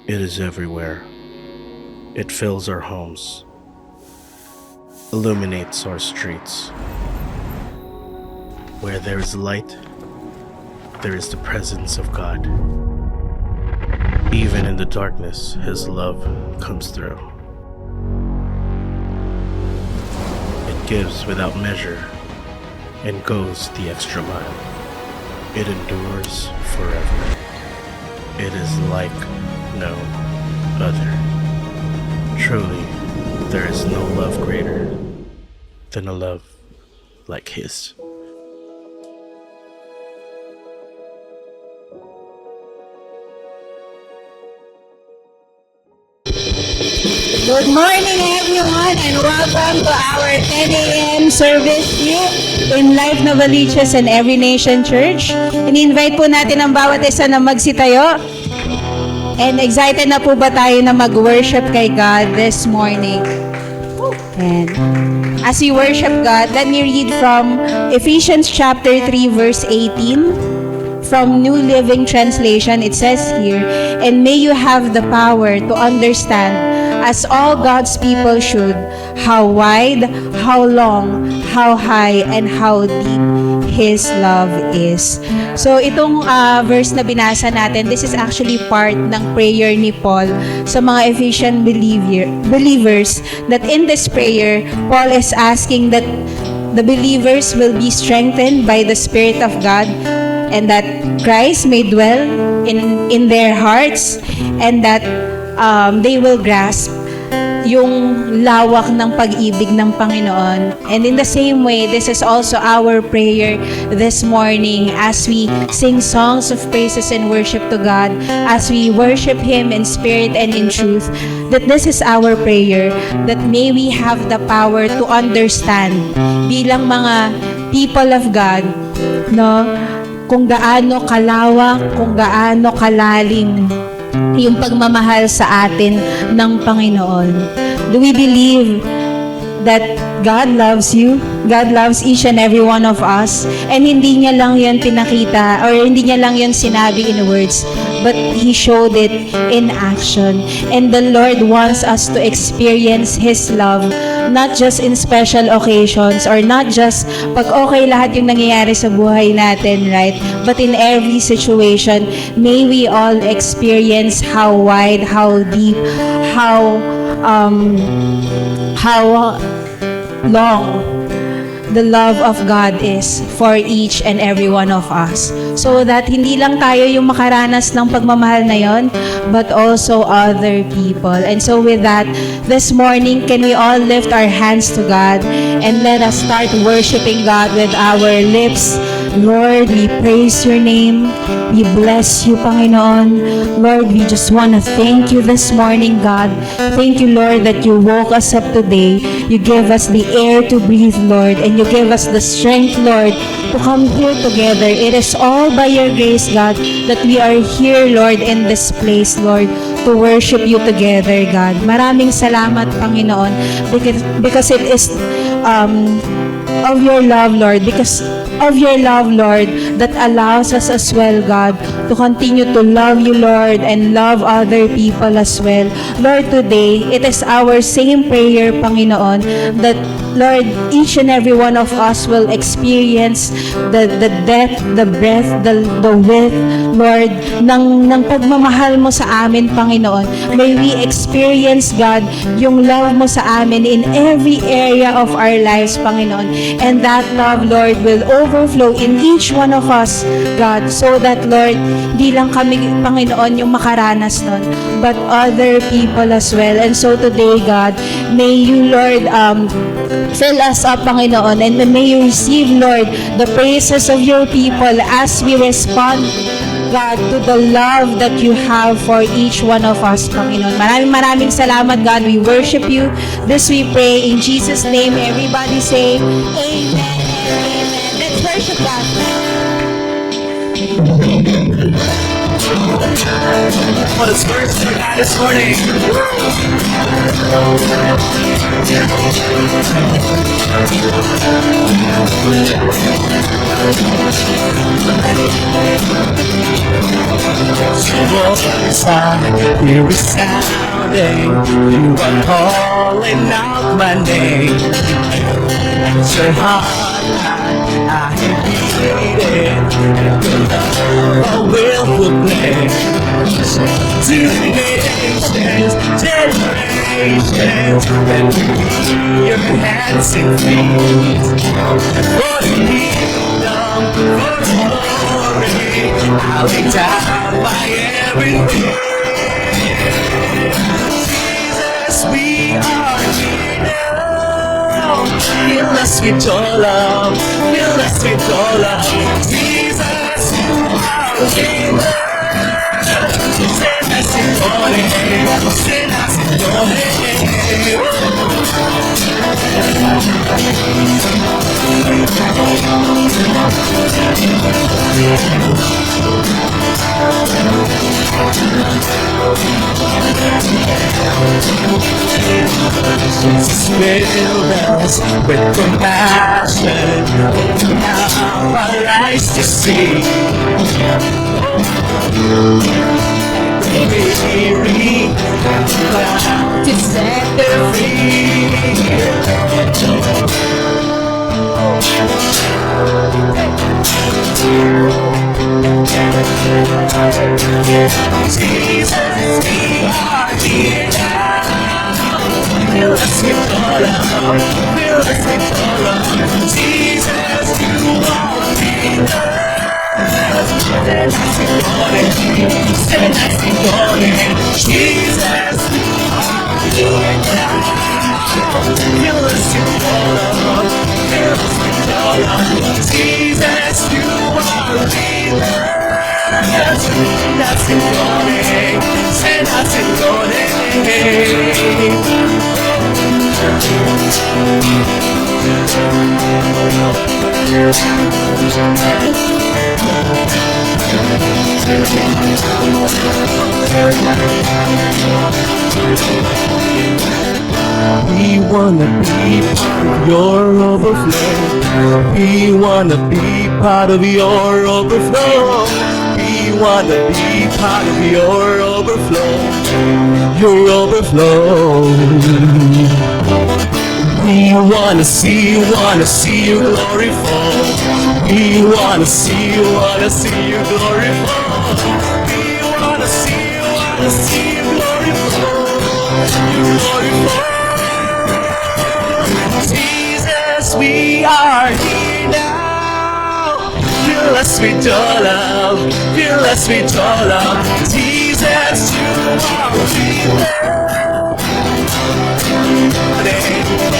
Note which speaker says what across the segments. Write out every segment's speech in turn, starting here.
Speaker 1: It is everywhere. It fills our homes, illuminates our streets. Where there is light, there is the presence of God. Even in the darkness, His love comes through. It gives without measure and goes the extra mile. It endures forever. It is like no other. Truly, there is no love greater than a love like His.
Speaker 2: Good morning everyone and welcome to our 10 a.m. service here in Life Novaliches and Every Nation Church. In-invite po natin ang bawat isa na magsitayo. And excited na po ba tayo na mag-worship kay God this morning? And as we worship God, let me read from Ephesians chapter 3 verse 18. From New Living Translation, it says here, "And may you have the power to understand, as all God's people should, how wide, how long, how high, and how deep His love is." So itong verse na binasa natin, this is actually part ng prayer ni Paul sa mga Ephesian believers, that in this prayer, Paul is asking that the believers will be strengthened by the Spirit of God, and that Christ may dwell in their hearts, and that they will grasp yung lawak ng pag-ibig ng Panginoon. And in the same way, this is also our prayer this morning as we sing songs of praises and worship to God, as we worship Him in spirit and in truth, that this is our prayer, that may we have the power to understand bilang mga people of God, no? Kung gaano kalawak, kung gaano kalalim yung pagmamahal sa atin ng Panginoon. Do we believe that God loves you? God loves each and every one of us. And hindi niya lang yan pinakita, or hindi niya lang yan sinabi in words, but He showed it in action. And the Lord wants us to experience His love, not just in special occasions, or not just pag okay lahat yung nangyayari sa buhay natin, right? But in every situation, may we all experience how wide, how deep, how long the love of God is for each and every one of us. So that hindi lang tayo yung makaranas ng pagmamahal na yon, but also other people. And so with that, this morning, can we all lift our hands to God and let us start worshiping God with our lips. Lord, we praise Your name. We bless You, Panginoon. Lord, we just want to thank You this morning, God. Thank You, Lord, that You woke us up today. You gave us the air to breathe, Lord, and You gave us the strength, Lord, to come here together. It is all by Your grace, God, that we are here, Lord, in this place, Lord, to worship You together, God. Maraming salamat, Panginoon, because it is of Your love, Lord, because of Your love, Lord, that allows us as well, God, to continue to love You, Lord, and love other people as well. Lord, today, it is our same prayer, Panginoon, that, Lord, each and every one of us will experience the depth, the breadth, the width, Lord, ng pagmamahal Mo sa amin, Panginoon. May we experience, God, yung love Mo sa amin in every area of our lives, Panginoon. And that love, Lord, will overflow in each one of us, God, so that, Lord, di lang kami, Panginoon, yung makaranas nun, but other people as well. And so today, God, may You, Lord, fill us up, Panginoon, and may You receive, Lord, the praises of Your people as we respond, God, to the love that You have for each one of us, Panginoon. Maraming salamat, God. We worship You. This we pray in Jesus' name. Everybody say, Amen and Amen. Let's worship God.
Speaker 1: What is first this morning? Here is sounding, you are calling out my name. Answer hard, I have beaten, and your love will proclaim. To the nations, generations, and we your hands and feet. For the kingdom, for the glory, I'll lay down my everything. Jesus, we are here now. Fill us with your love, fill us with your love. Jesus, you are here now. Send us in your name, send us in your name. Fill us with compassion, open up our eyes to see. Weary, bound to set them Jesus, we are here now. Fill us with your love, fill us with your love. Jesus, you are here. Send us in your name, send us in your name. Jesus, you are here now. Fill us with your love, fill us with your love. Jesus, you are here. Send us in your name, send us in your name. We wanna be part of your overflow. We wanna be part of your overflow. We wanna be part of your overflow. Your overflow. We wanna see you glory fall. We wanna see you glory fall. We wanna see you glory fall. You glory fall. Jesus, we are here now. Fill us with your love, fill us with your love. Jesus, you are here.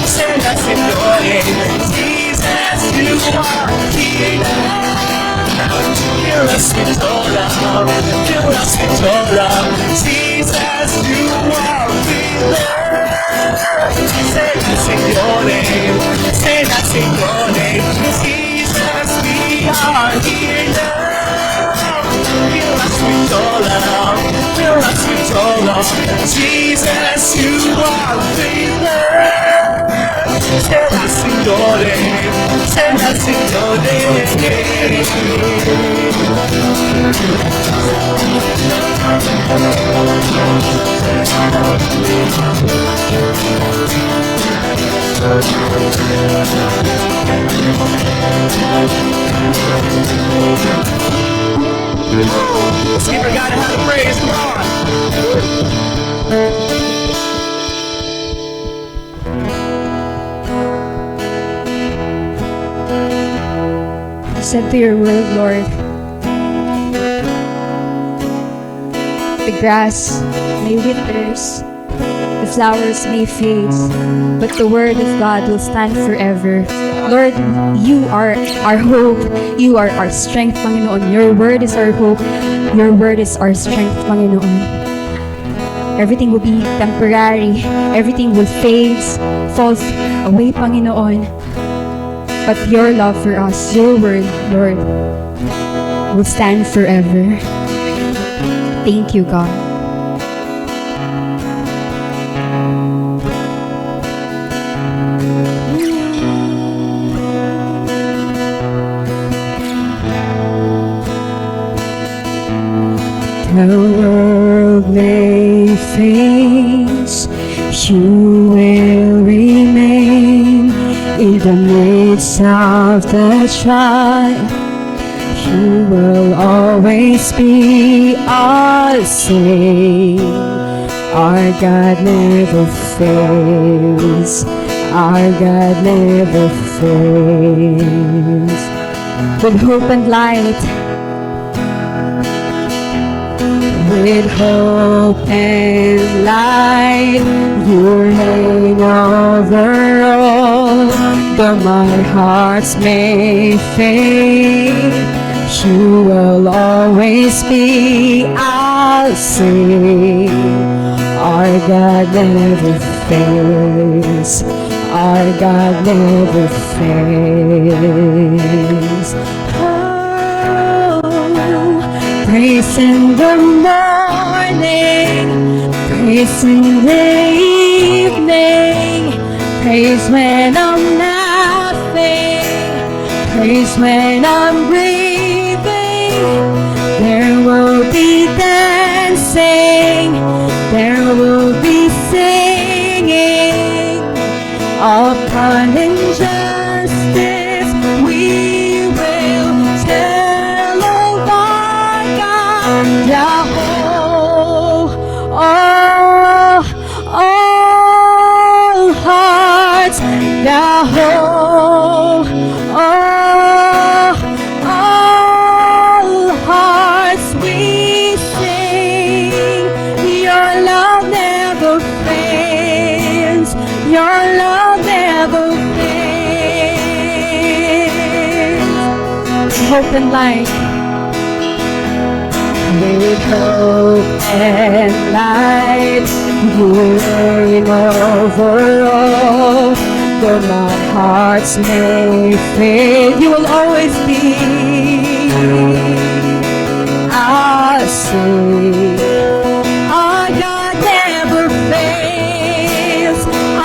Speaker 1: Send us in your name. Jesus, you are here now. Fill us with your love, fill us with your love. Jesus, you are here. Send us in your name, send us in your name. Jesus, we are here now. Fill us with your love, fill us with your love. Jesus, you are here. Send us in your name, send us in your name. Skipper gotta have a praise, come on.
Speaker 3: Said to your word, Lord, the grass may withers, the flowers may fade, but the word of God will stand forever. Lord, you are our hope. You are our strength, Panginoon. Your word is our hope. Your word is our strength, Panginoon. Everything will be temporary. Everything will fade, falls away, Panginoon. But your love for us, your word, Lord, will stand forever. Thank you, God.
Speaker 2: The world may face, you will remain in the midst of the trial. You will always be our same. Our God never fails. Our God never fails.
Speaker 3: With hope and light,
Speaker 2: with hope and light, you reign over all. Though my hearts may fade, you will always be our same. Our God never fails. Our God never fails. Praise in the morning, praise in the evening, praise when I'm laughing, praise when I'm breathing. There will be dancing, there will be singing. Upon injustice we will tell of our God. Yahweh, all hearts, Yahweh, all hearts we sing. Your love never fails. Your love never fails.
Speaker 3: hope and light.
Speaker 2: With hope and light, you reign over all. Though my hearts may fade, you will always be our sing. Our God never fails.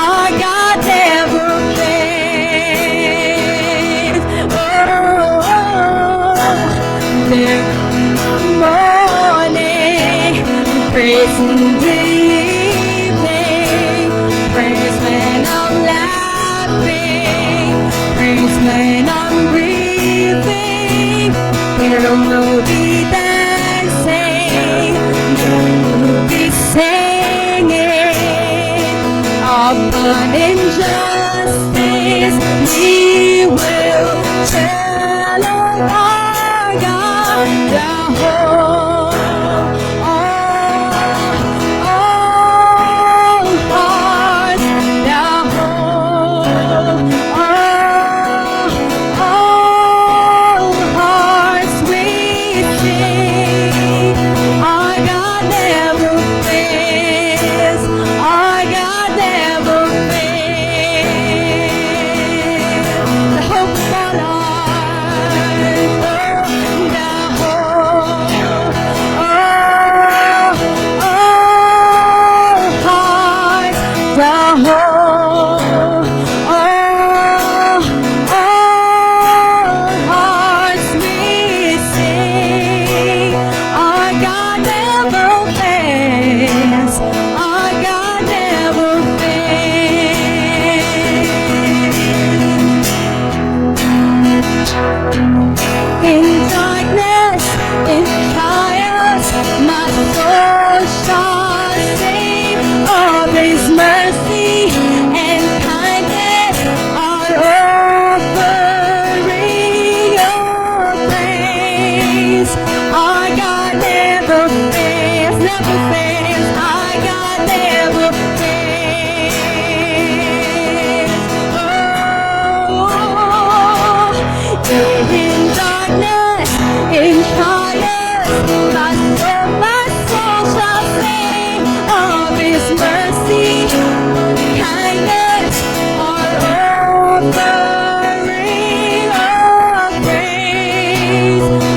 Speaker 2: Our God never fails. Oh, there morning, praise in the evening, praise when I'm laughing, praise when I'm breathing. There will be dancing, there will be singing. Upon injustice we will tell of our God.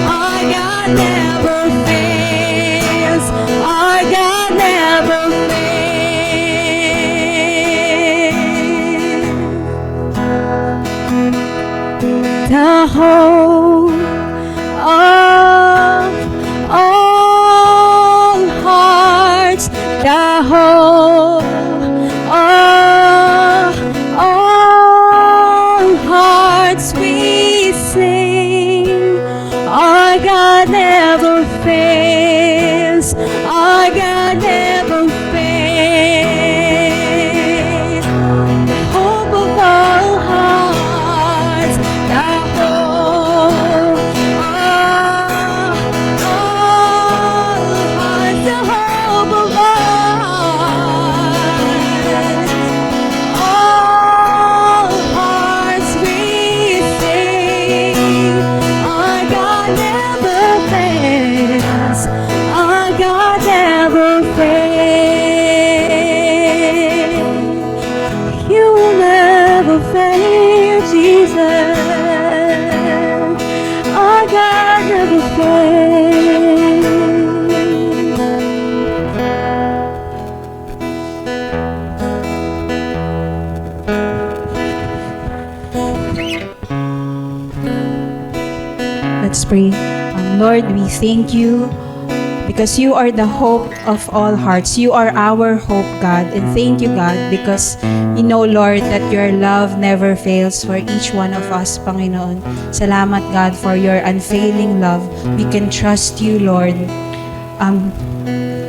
Speaker 2: Our God
Speaker 3: the hope of all hearts, the hope of all hearts we sing. Our God never fails, our God never fails. The hope of all hearts, the hope of all hearts, the hope of all hearts we sing. Our God never fails, our God never fails. You will never fail, Jesus. Our God never fails. Let's pray. Lord, we thank you because you are the hope of all hearts. You are our hope, God. And thank you, God, because we know, Lord, that your love never fails for each one of us, Panginoon. Salamat, God, for your unfailing love. We can trust you, Lord,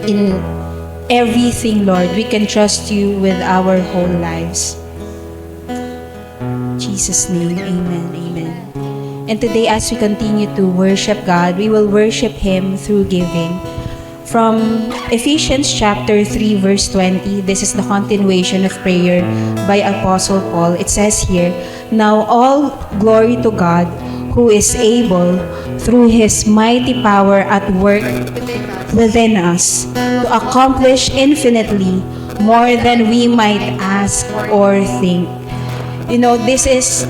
Speaker 3: in everything, Lord. We can trust you with our whole lives. In Jesus' name, amen, amen. And today, as we continue to worship God, we will worship Him through giving. From Ephesians chapter 3, verse 20, this is the continuation of prayer by Apostle Paul. It says here, "Now all glory to God, who is able, through His mighty power at work within us, to accomplish infinitely more than we might ask or think." You know, this is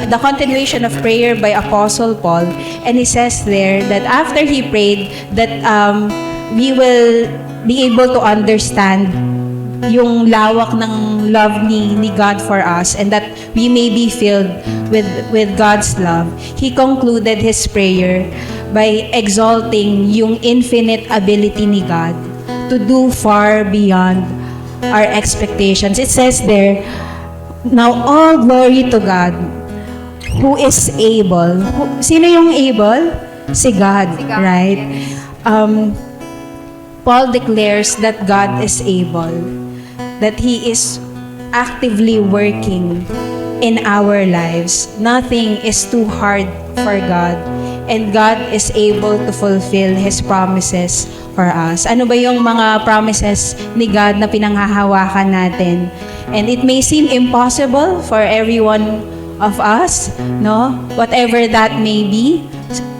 Speaker 3: the continuation of prayer by Apostle Paul. And he says there that after he prayed that we will be able to understand yung lawak ng love ni God for us and that we may be filled with God's love. He concluded his prayer by exalting yung infinite ability ni God to do far beyond our expectations. It says there, "Now all glory to God, who is able." Sino yung able? Si God, right? Paul declares that God is able, that He is actively working in our lives. Nothing is too hard for God, and God is able to fulfill His promises for us. Ano ba yung mga promises ni God na pinanghahawakan natin? And it may seem impossible for every one of us, no? Whatever that may be.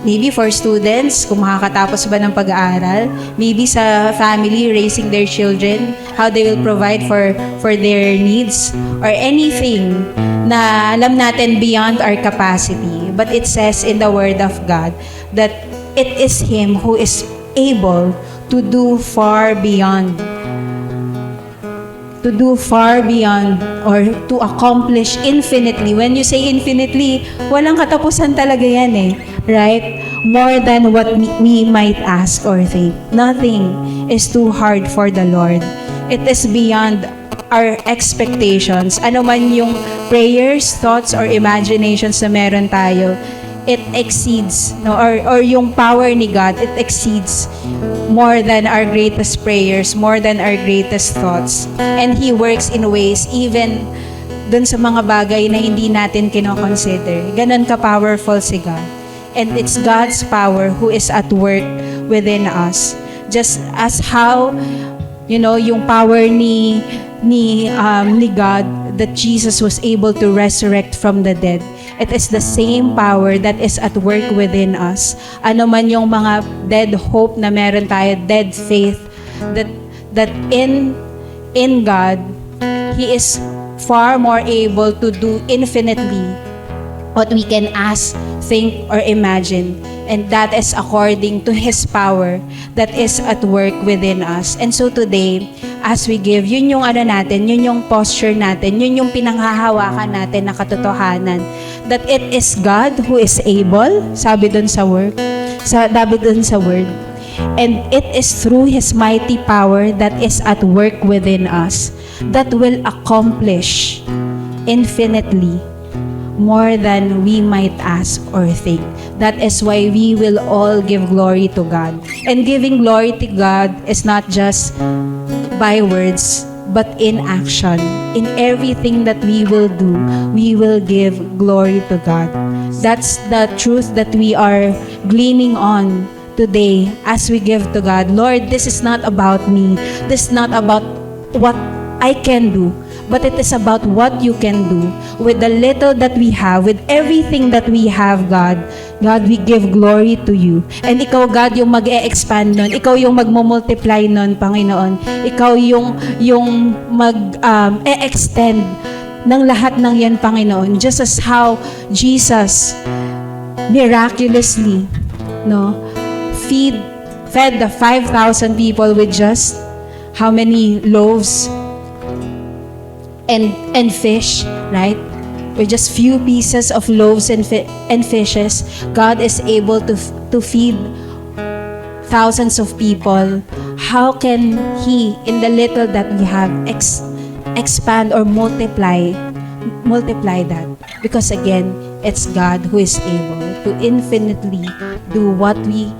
Speaker 3: Maybe for students, kung makakatapos ba ng pag-aaral. Maybe sa family, raising their children, how they will provide for their needs. Or anything na alam natin beyond our capacity. But it says in the Word of God that it is Him who is able to do far beyond or to accomplish infinitely. When you say infinitely, walang katapusan talaga yan eh. Right? More than what we might ask or think. Nothing is too hard for the Lord. It is beyond our expectations. Ano man yung prayers, thoughts, or imaginations na meron tayo, it exceeds, no? Or yung power ni God, it exceeds more than our greatest prayers, more than our greatest thoughts. And He works in ways even dun sa mga bagay na hindi natin kinoconsider. Ganun ka-powerful si God. And it's God's power who is at work within us. Just as how, you know, yung power ni God, that Jesus was able to resurrect from the dead. It is the same power that is at work within us. Ano man yung mga dead hope na meron tayo, dead faith, that in God, He is far more able to do infinitely
Speaker 2: what we can ask, think, or imagine. And that is according to His power that is at work within us. And so today, as we give, yun yung ano natin, yun yung posture natin, yun yung pinanghahawakan natin na katotohanan. That it is God who is able, sabi dun sa word, and it is through His mighty power that is at work within us that will accomplish infinitely more than we might ask or think. That is why we will all give glory to God. And giving glory to God is not just by words, but in action. In everything that we will do, we will give glory to God. That's the truth that we are gleaning on today as we give to God. Lord, this is not about me. This is not about what I can do, but it is about what you can do with the little that we have, with everything that we have, God. God, we give glory to you. And ikaw, God, yung mag-e-expand nun. Ikaw yung mag-multiply nun, Panginoon. Ikaw yung mag-e-extend ng lahat ng yan, Panginoon. Just as how Jesus miraculously, fed the 5,000 people with just how many loaves and fish, right? With just few pieces of loaves and fishes, God is able to feed thousands of people. How can He, in the little that we have, expand or multiply that? Because again, it's God who is able to infinitely do what we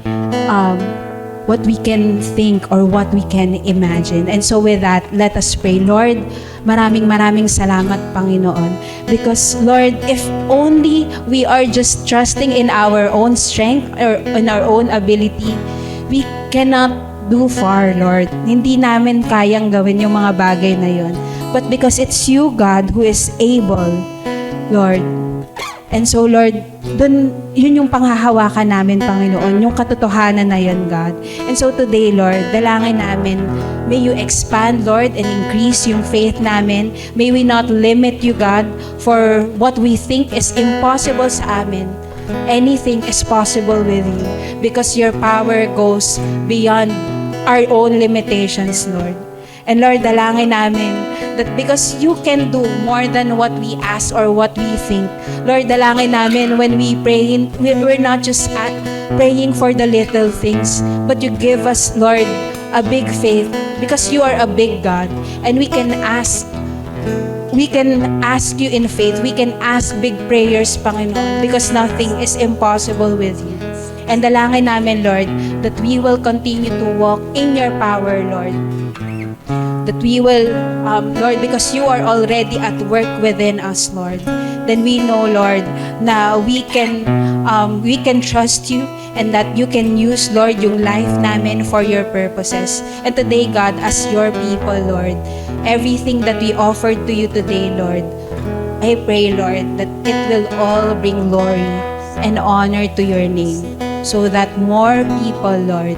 Speaker 2: can think or what we can imagine. And so with that, let us pray. Lord, maraming salamat, Panginoon. Because Lord, if only we are just trusting in our own strength or in our own ability, we cannot do far, Lord. Hindi namin kayang gawin yung mga bagay na yon. But because it's you, God, who is able, Lord. And so, Lord, yun yung panghahawakan namin, Panginoon, yung katotohanan na yun, God. And so today, Lord, dalangin namin, may you expand, Lord, and increase yung faith namin. May we not limit you, God, for what we think is impossible sa amin. Anything is possible with you because your power goes beyond our own limitations, Lord. And Lord, dalangin namin that because you can do more than what we ask or what we think. Lord, dalangin namin when we pray, we're not just praying for the little things, but you give us, Lord, a big faith because you are a big God. And we can ask you in faith. We can ask big prayers, Panginoon, because nothing is impossible with you. And dalangin namin, Lord, that we will continue to walk in your power, Lord. That we will, Lord, because you are already at work within us, Lord, then we know, Lord, na we can trust you and that you can use, Lord, yung life namin for your purposes. And today, God, as your people, Lord, everything that we offered to you today, Lord, I pray, Lord, that it will all bring glory and honor to your name so that more people, Lord,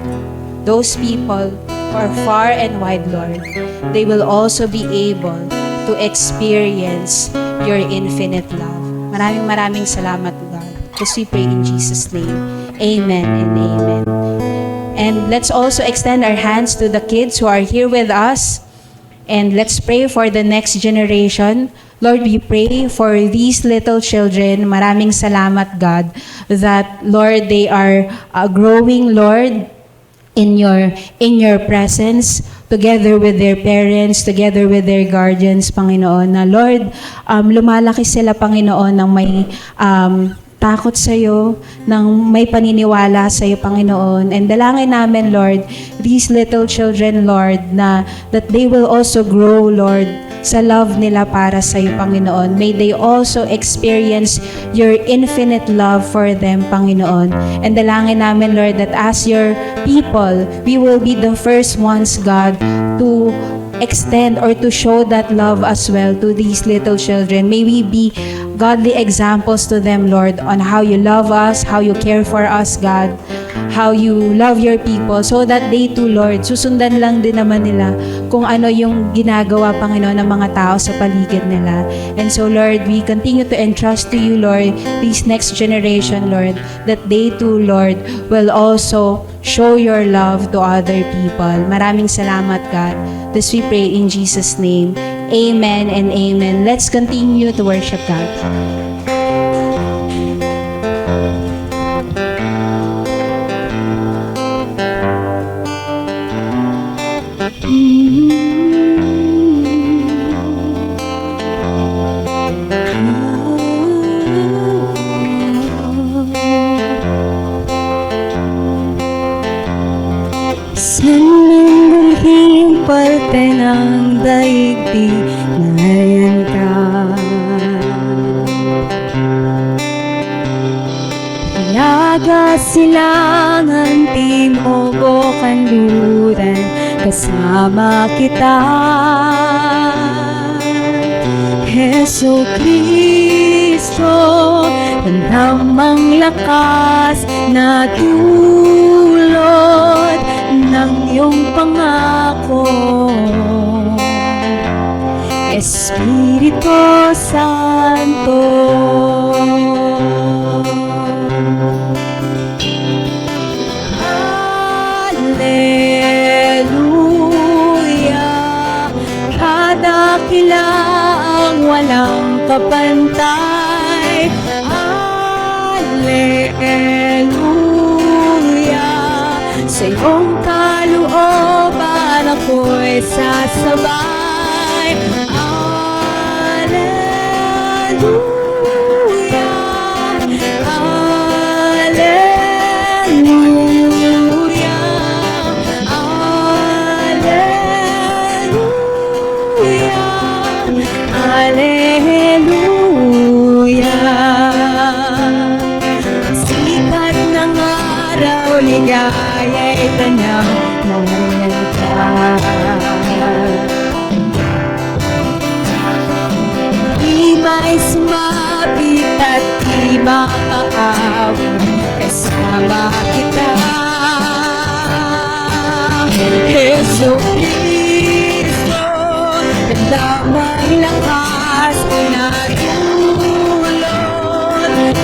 Speaker 2: those people who are far and wide, Lord, they will also be able to experience your infinite love. Maraming salamat, God. Because we pray in Jesus' name. Amen and amen. And let's also extend our hands to the kids who are here with us. And let's pray for the next generation. Lord, we pray for these little children. Maraming salamat, God, that, Lord, they are growing, Lord, in your presence, together with their parents, together with their guardians, Panginoon, na Lord, lumalaki sila, Panginoon, ng may takot sa iyo, ng may paniniwala sa iyo, Panginoon. And dalangin namin, Lord, these little children, Lord, that they will also grow, Lord, sa love nila para sa iyo, Panginoon. May they also experience your infinite love for them, Panginoon. And dalangin namin, Lord, that as your people, we will be the first ones, God, to extend or to show that love as well to these little children. May we be godly examples to them, Lord, on how you love us, how you care for us, God. how you love your people so that they too, Lord, susundan lang din naman nila kung ano yung ginagawa, Panginoon, ng mga tao sa paligid nila. And so, Lord, we continue to entrust to you, Lord, this next generation, Lord, that they too, Lord, will also show your love to other people. Maraming salamat, God. This we pray in Jesus' name. Amen and amen. Let's continue to worship God.
Speaker 3: Sanlingguhing parte ng daigdig, nariyan ka. Hilaga silangan, timog o kanluran, kasama kita. Heso Kristo, tandamang lakas na dulot ng iyong pangako. Espiritu Santo, Hallelujah, kadakilaang walang kapantay. Hallelujah, sa iyong kalooban ako'y sasabay. Hallelujah, Hallelujah, Hallelujah, Hallelujah. Sikat ng araw, ligaya'y tanaw, nariyan ka. Di may sumapit at di makaawin, kasama kita. Heso Kristo, damang lakas na dulot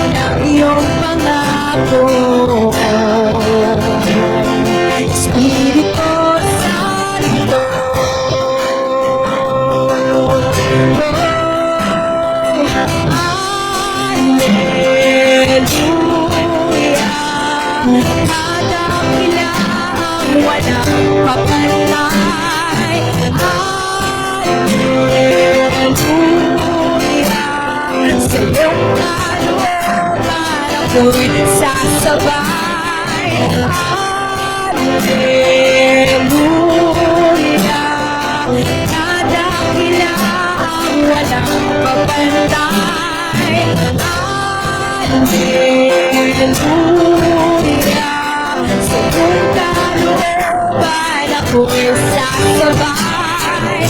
Speaker 3: ng iyong pangako. Espiritu Santo, Hallelujah, kadakilaang walang kapantay. Hallelujah, sa iyong kalooban ako'y sasabay. Hallelujah, kadakilaang walang kapantay. Hallelujah, sa iyong kalooban ako'y sasabay.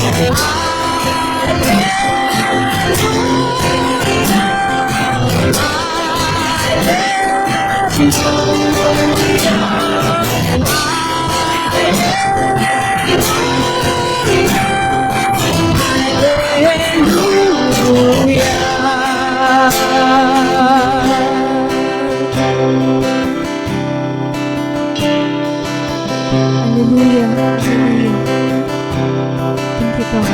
Speaker 3: Hallelujah. Thank you, God.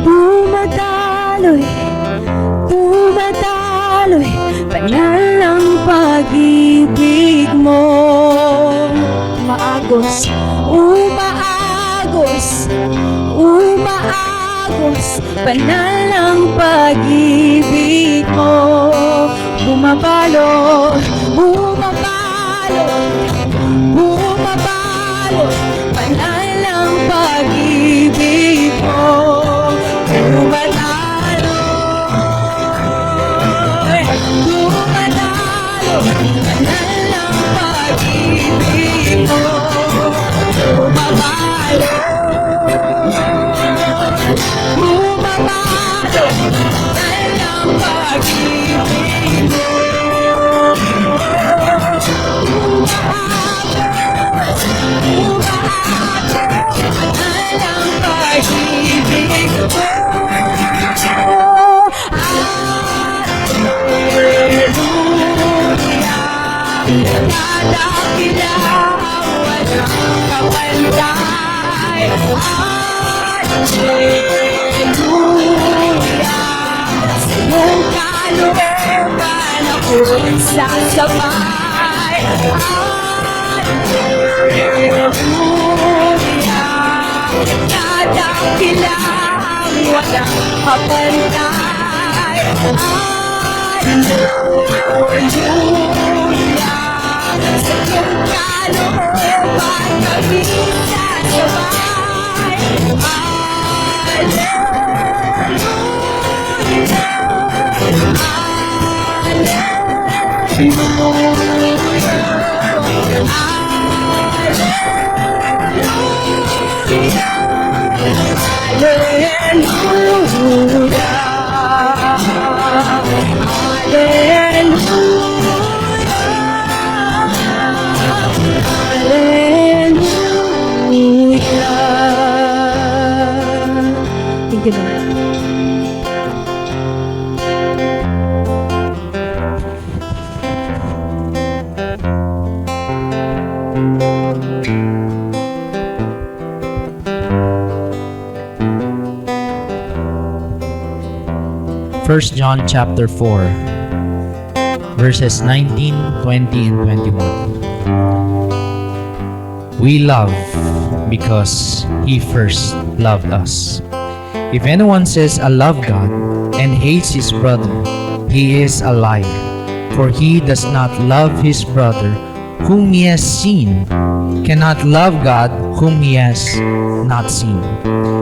Speaker 3: Dumadaloy, dumadaloy, banal ang pag-ibig mo. Umaagos, umaagos, umaagos, banal ang pag-ibig mo. Bumabalo, bumabalo, bumabalo, banal ang pag-ibig mo. Dumadalo, dumadalo, banal ang pag-ibig mo. Bumabalo, bumabalo, banal ang pag-ibig mo.
Speaker 2: Kadakilang walang kapantay. Hallelujah. Sa iyong kalooban ako'y sasabay. Hallelujah. Kadakilang walang kapantay. Hallelujah. Sa iyong kalooban kami sasabay.
Speaker 3: Thank you, Lord.
Speaker 4: First John chapter 4, verses 19, 20, and 21. We love because He first loved us. If anyone says, I love God, and hates his brother, he is a liar. For he does not love his brother whom he has seen, cannot love God whom he has not seen.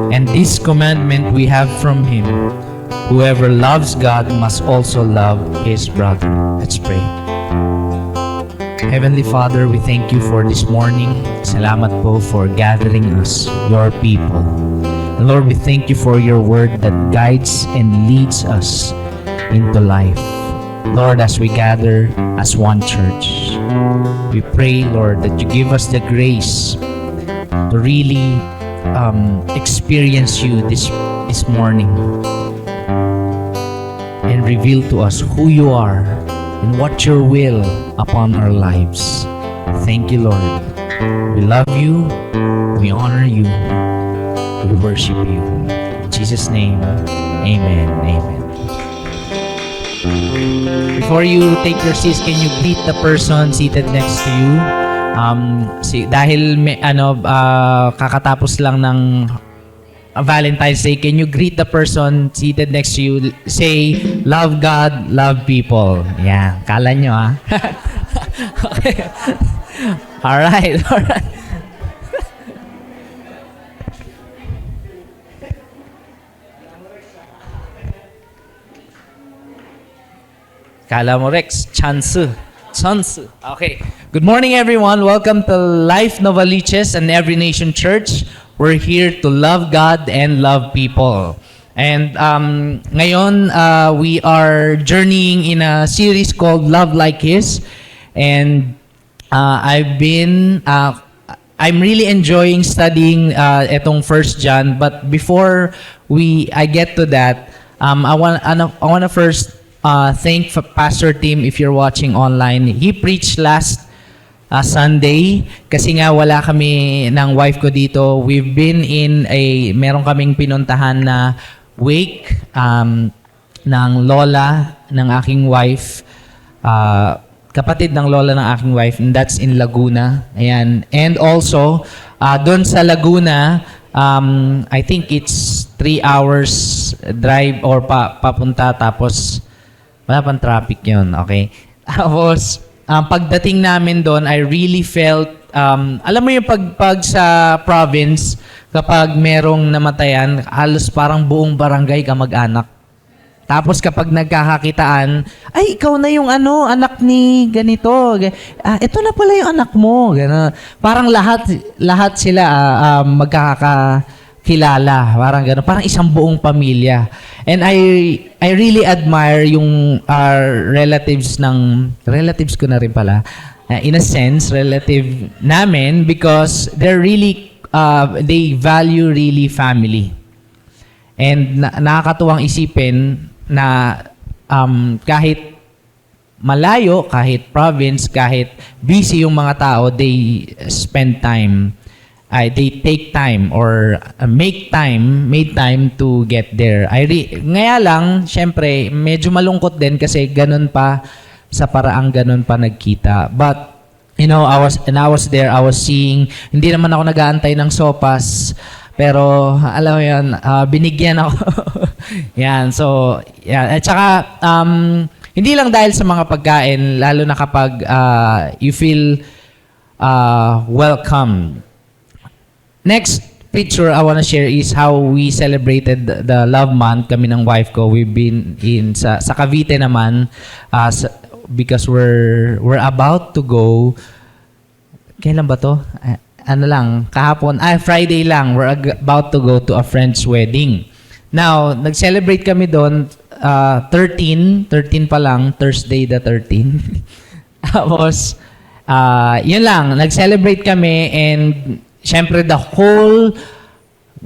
Speaker 4: And this commandment we have from Him, whoever loves God must also love his brother. Let's pray. Heavenly Father, we thank you for this morning. Salamat po for gathering us, your people. And Lord, we thank you for your word that guides and leads us into life. Lord, as we gather as one church, we pray, Lord, that you give us the grace to really experience you this morning and reveal to us who you are and what your will upon our lives. Thank you, Lord. We love you. We honor you. We worship you. In Jesus' name, amen. Amen. Before you take your seats, can you greet the person seated next to you? Dahil kakatapos lang ng Valentine's Day, can you greet the person seated next to you? Say, love God, love people. Yan, kala nyo ha. Okay. Alright. Kala mo Rex, chance. Okay. Good morning everyone. Welcome to Life Novaliches and Every Nation Church. We're here to love God and love people. And ngayon, we are journeying in a series called Love Like His. And I'm really enjoying studying etong 1 John. But before I get to that, I want to first thank Pastor Tim if you're watching online. He preached last Sunday kasi nga wala kami ng wife ko dito. We've been in meron kaming pinuntahan na wake ng lola ng aking wife, kapatid ng lola ng aking wife, and that's in Laguna. Ayan. And also doon sa Laguna, I think it's 3 hours drive or papunta, tapos wala pang traffic yun, okay? Tapos pagdating namin doon, I really felt, alam mo yung pag sa province, kapag merong namatayan, halos parang buong barangay kamag-anak. Tapos kapag nagkakakitaan, ay, ikaw na yung anak ni ganito. Ito na pala yung anak mo. Ganun. Parang lahat sila magkakakilala. Parang gano'n. Parang isang buong pamilya. And I really admire yung relatives ko na rin pala. In a sense, relative namin, because they're really, they value really family. And nakakatuwang isipin na kahit malayo, kahit province, kahit busy yung mga tao, they spend time. They take time or made time to get there. Ngaya lang, syempre, medyo malungkot din kasi ganun pa, sa paraang ganun pa nagkita. But, you know, I was there, I was seeing, hindi naman ako nag-aantay ng sopas, pero alam mo yun, binigyan ako. Yan, so, yan. At saka, hindi lang dahil sa mga pagkain, lalo na kapag you feel welcome. Next picture I want to share is how we celebrated the Love Month, kami ng wife ko. We've been sa Cavite naman, because we're about to go. Kailan ba to? Ano lang, kahapon, Friday lang, we're about to go to a friend's wedding. Now, nag-celebrate kami doon, 13 pa lang, Thursday the 13. Tapos, yun lang, nag-celebrate kami, and syempre the whole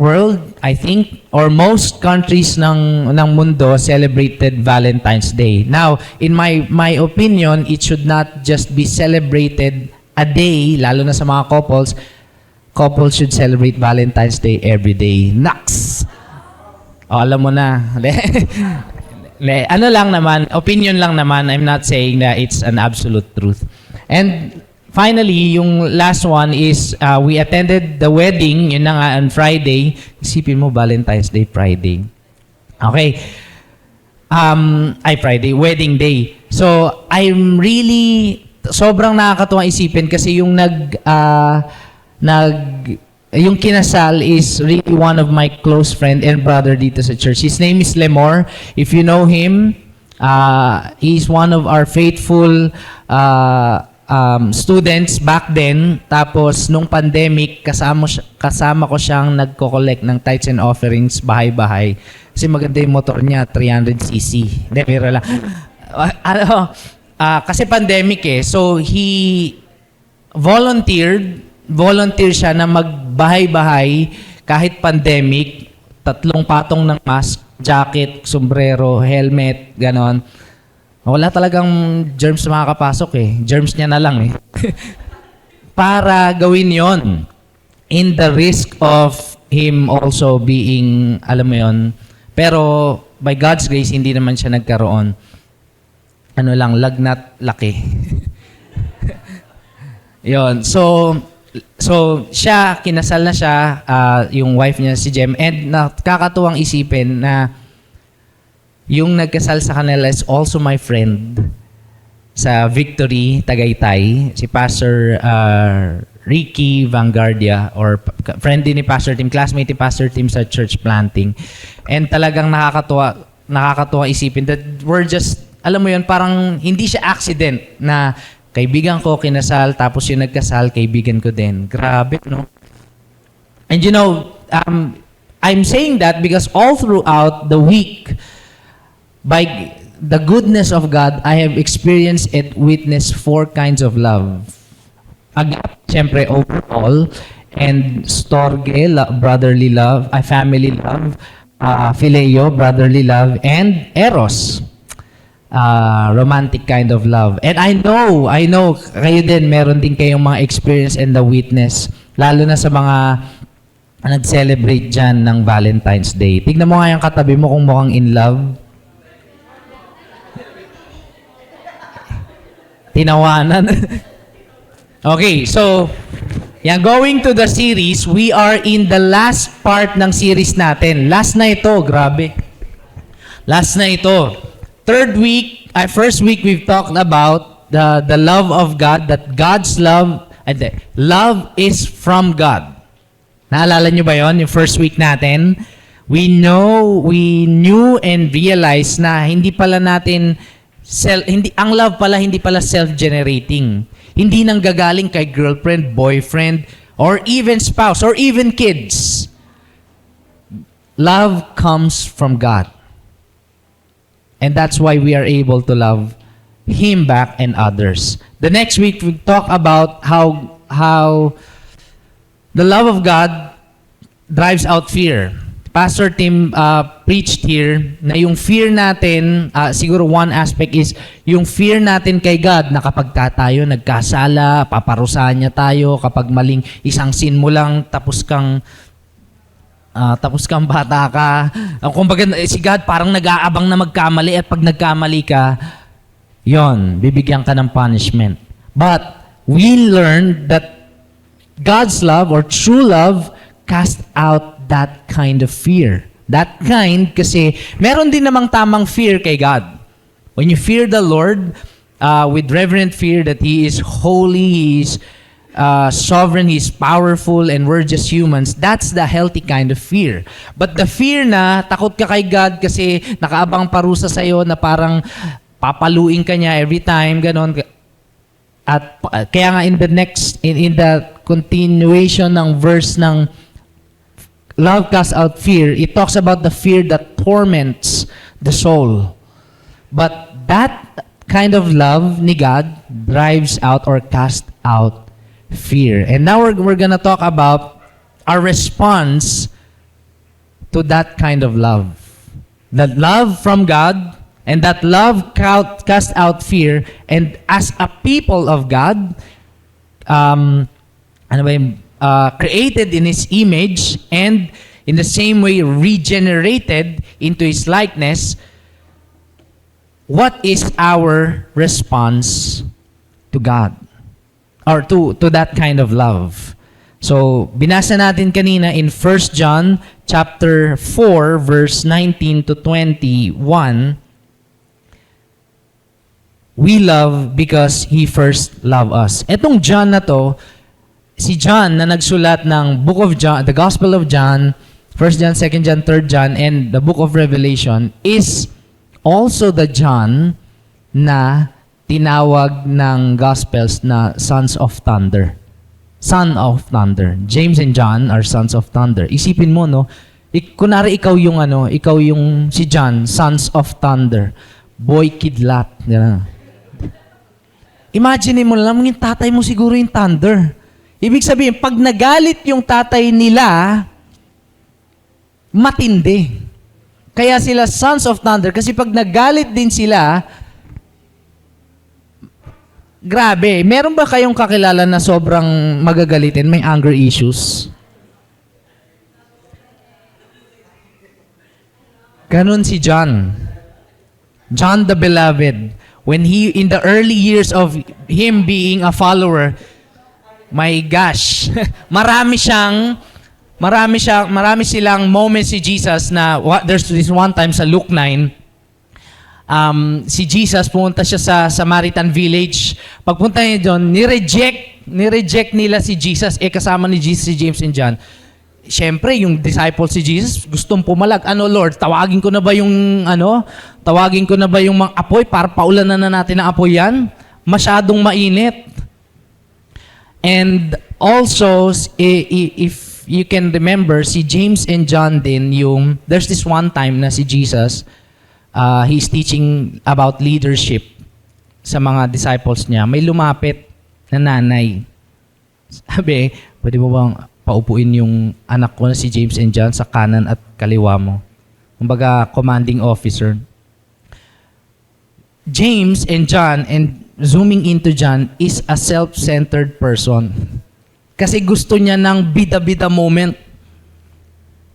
Speaker 4: world, I think, or most countries ng mundo celebrated Valentine's Day. Now, in my opinion, it should not just be celebrated a day, lalo na sa mga couples should celebrate Valentine's Day every day. Naks! O, alam mo na. Ano lang naman, opinion lang naman. I'm not saying that it's an absolute truth. And finally, yung last one is we attended the wedding, yun na nga, on Friday. Isipin mo, Valentine's Day, Friday. Okay. Friday, wedding day. So, I'm really, sobrang nakakatuwa isipin kasi yung yung kinasal is really one of my close friend and brother dito sa church. His name is Lemor. If you know him, he's one of our faithful students back then. Tapos nung pandemic, kasama ko siyang nagko-collect ng tithes and offerings bahay-bahay. Kasi maganda yung motor niya, 300cc. Hindi, pero lang. Kasi pandemic so he volunteer siya na magbahay-bahay kahit pandemic, 3 patong ng mask, jacket, sombrero, helmet, ganon. Wala talagang germs makakapasok Germs niya na lang Para gawin yon in the risk of him also being, alam mo yon. Pero by God's grace, hindi naman siya nagkaroon. Ano lang, lagnat, laki. Yon. So siya, kinasal na siya, yung wife niya si Jem. And nakakatuwang isipin na yung nagkasal sa kanila is also my friend sa Victory, Tagaytay, si Pastor Ricky Vanguardia, or friend din ni Pastor Tim, classmate ni Pastor Tim sa church planting. And talagang nakakatuwa isipin that we're just, alam mo yun, parang hindi siya accident na kaibigan ko kinasal, tapos yung nagkasal, kaibigan ko din. Grabe, no? And you know, I'm saying that because all throughout the week, by the goodness of God, I have experienced and witnessed 4 kinds of love. Agape, syempre, overall, and storge, brotherly love, family love, phileo, brotherly love, and eros, romantic kind of love. And I know, kayo din, meron din kayong mga experience and the witness, lalo na sa mga nag-celebrate dyan ng Valentine's Day. Tignan mo nga yung katabi mo kung mukhang in love. Tinawanan. Okay, so, going to the series, we are in the last part ng series natin. Last na ito, grabe. Last na ito. First week, we've talked about the love of God, that God's love is from God. Naalala nyo ba yon? Yung first week natin? We knew and realized na hindi pala natin ang love pala hindi pala self-generating. Hindi nang gagaling kay girlfriend, boyfriend, or even spouse, or even kids. Love comes from God. And that's why we are able to love Him back and others. The next week, we talk about how the love of God drives out fear. Pastor Tim preached here na yung fear natin, siguro one aspect is yung fear natin kay God na kapag tayo nagkasala, paparusahan niya tayo, kapag maling isang sin mo lang, tapos kang bata ka. Kumbaga si God parang nag-aabang na magkamali at pag nagkamali ka, yon, bibigyan ka ng punishment. But we learned that God's love or true love cast out that kind of fear. That kind kasi meron din namang tamang fear kay God. When you fear the Lord with reverent fear that He is holy, He is sovereign, He's powerful, and we're just humans, that's the healthy kind of fear. But the fear na takot ka kay God kasi nakaabang parusa sa'yo na parang papaluin ka niya every time, ganon. At kaya nga in the continuation ng verse ng love casts out fear, it talks about the fear that torments the soul. But that kind of love ni God drives out or casts out fear. And now we're gonna talk about our response to that kind of love. That love from God, and that love casts out fear. And as a people of God, created in His image and in the same way regenerated into His likeness, what is our response to God? Or to that kind of love? So, binasa natin kanina in 1 John chapter 4, verse 19 to 21, we love because He first loved us. Etong John na to, si John na nagsulat ng Book of John, the Gospel of John, 1 John, 2 John, 3 John, and the Book of Revelation is also the John na tinawag ng Gospels na Sons of Thunder. Son of Thunder. James and John are Sons of Thunder. Isipin mo, no? Kunwari ikaw yung si John, Sons of Thunder. Boy Kidlat. Yan. Imagine mo lang, yung tatay mo siguro yung Thunder. Ibig sabihin, pag nagalit yung tatay nila, matindi. Kaya sila Sons of Thunder. Kasi pag nagalit din sila, grabe. Meron ba kayong kakilala na sobrang magagalitin? May anger issues? Ganun si John. John the Beloved. When he, in the early years of him being a follower, my gosh, marami silang moments si Jesus na, there's this one time sa Luke 9, si Jesus, pumunta siya sa Samaritan village. Pagpunta niya doon, nireject nila si Jesus, kasama ni Jesus si James and John. Siyempre, yung disciples si Jesus, gustong pumalag. Ano, Lord, tawagin ko na ba yung mga apoy para paulanan na natin ng apoy yan? Masyadong mainit. And also, if you can remember, si James and John din, there's this one time na si Jesus, he's teaching about leadership sa mga disciples niya. May lumapit na nanay. Sabi, pwede mo bang paupuin yung anak ko na si James and John sa kanan at kaliwa mo? Kumbaga, commanding officer. James and John, and zooming into John, is a self-centered person. Kasi gusto niya ng bida-bida moment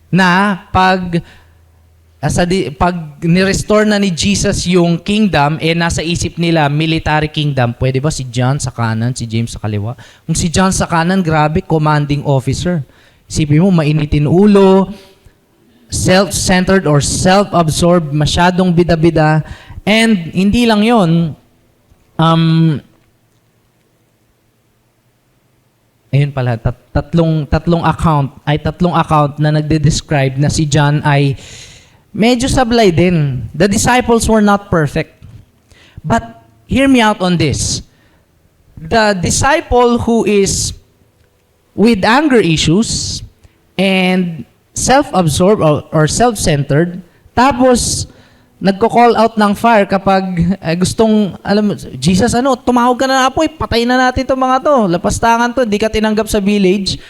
Speaker 4: na pag ni-restore na ni Jesus yung kingdom, nasa isip nila, military kingdom. Pwede ba si John sa kanan, si James sa kaliwa? Kung si John sa kanan, grabe, commanding officer. Isipin mo, mainitin ulo, self-centered or self-absorbed, masyadong bida-bida. And hindi lang yon, ayun pala, tatlong account na nagde-describe na si John ay medyo sablay din. The disciples were not perfect. But hear me out on this. The disciple who is with anger issues and self-absorbed or self-centered, tapos nagko-call out ng fire kapag gustong, alam mo, Jesus, tumawag ka na apoy, patayin na natin itong mga to, lapastangan to, di ka tinanggap sa village,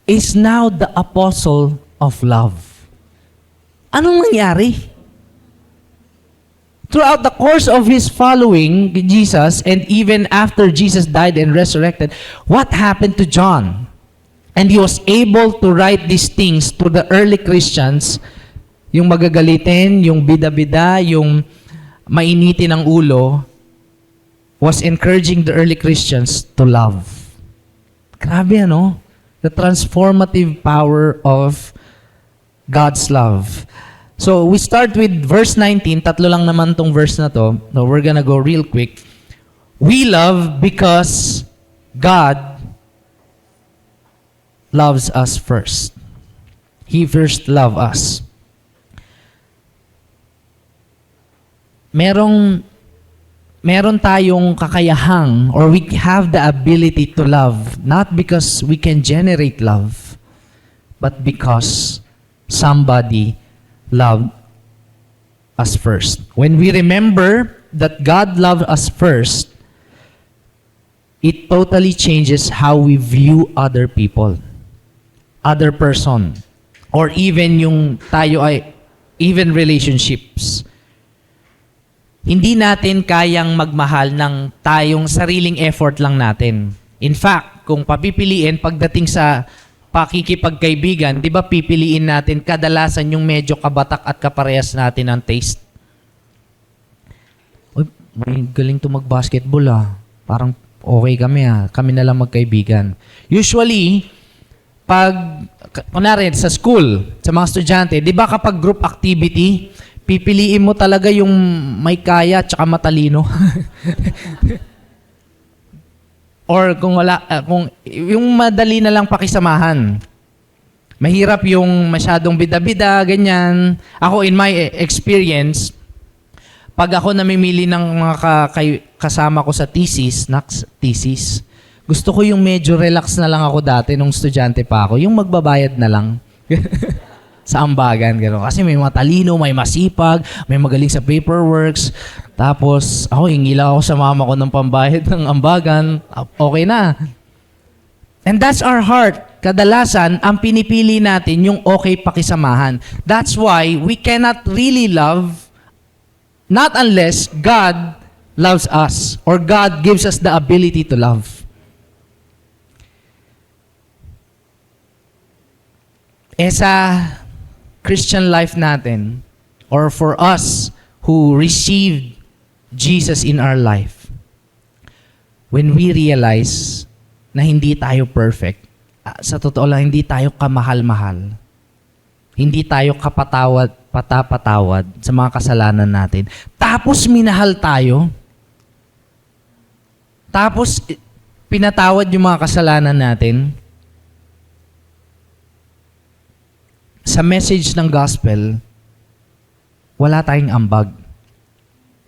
Speaker 4: is now the apostle of love. Anong nangyari? Throughout the course of his following Jesus, and even after Jesus died and resurrected, what happened to John? And he was able to write these things to the early Christians, yung magagalitin, yung bida-bida, yung mainitin ang ulo, was encouraging the early Christians to love. Grabe, ano? The transformative power of God's love. So, we start with verse 19. Tatlo lang naman tong verse na to. So, we're gonna go real quick. We love because God loves us first. He first loved us. Meron tayong kakayahang, or we have the ability to love, not because we can generate love, but because somebody loved us first. When we remember that God loved us first, it totally changes how we view other people, other person, or even even relationships. Hindi natin kayang magmahal ng tayong sariling effort lang natin. In fact, kung papipiliin pagdating sa pakikipagkaibigan, di ba pipiliin natin kadalasan yung medyo kabatak at kaparehas natin ang taste? Uy, may galing to mag-basketball ah. Parang okay kami ah. Kami na lang magkaibigan. Usually, kunwari sa school, sa mga estudyante, di ba kapag group activity, pipiliin mo talaga yung may kaya at saka matalino. Or kung yung madali na lang pakisamahan. Mahirap yung masyadong bida-bida, ganyan. Ako, in my experience, pag ako namimili ng mga kasama ko sa thesis, gusto ko yung medyo relax na lang ako dati nung estudyante pa ako. Yung magbabayad na lang. Sa ambagan, gano'n. Kasi may matalino, may masipag, may magaling sa paperworks. Tapos, ako, ingila ako sa mama ko ng pambayad ng ambagan. Okay na. And that's our heart. Kadalasan, ang pinipili natin yung okay pakisamahan. That's why we cannot really love not unless God loves us or God gives us the ability to love. Sa Christian life natin, or for us who received Jesus in our life, when we realize na hindi tayo perfect, sa totoo lang, hindi tayo kamahal-mahal, hindi tayo patapatawad sa mga kasalanan natin, tapos minahal tayo, tapos pinatawad yung mga kasalanan natin, sa message ng gospel, wala tayong ambag.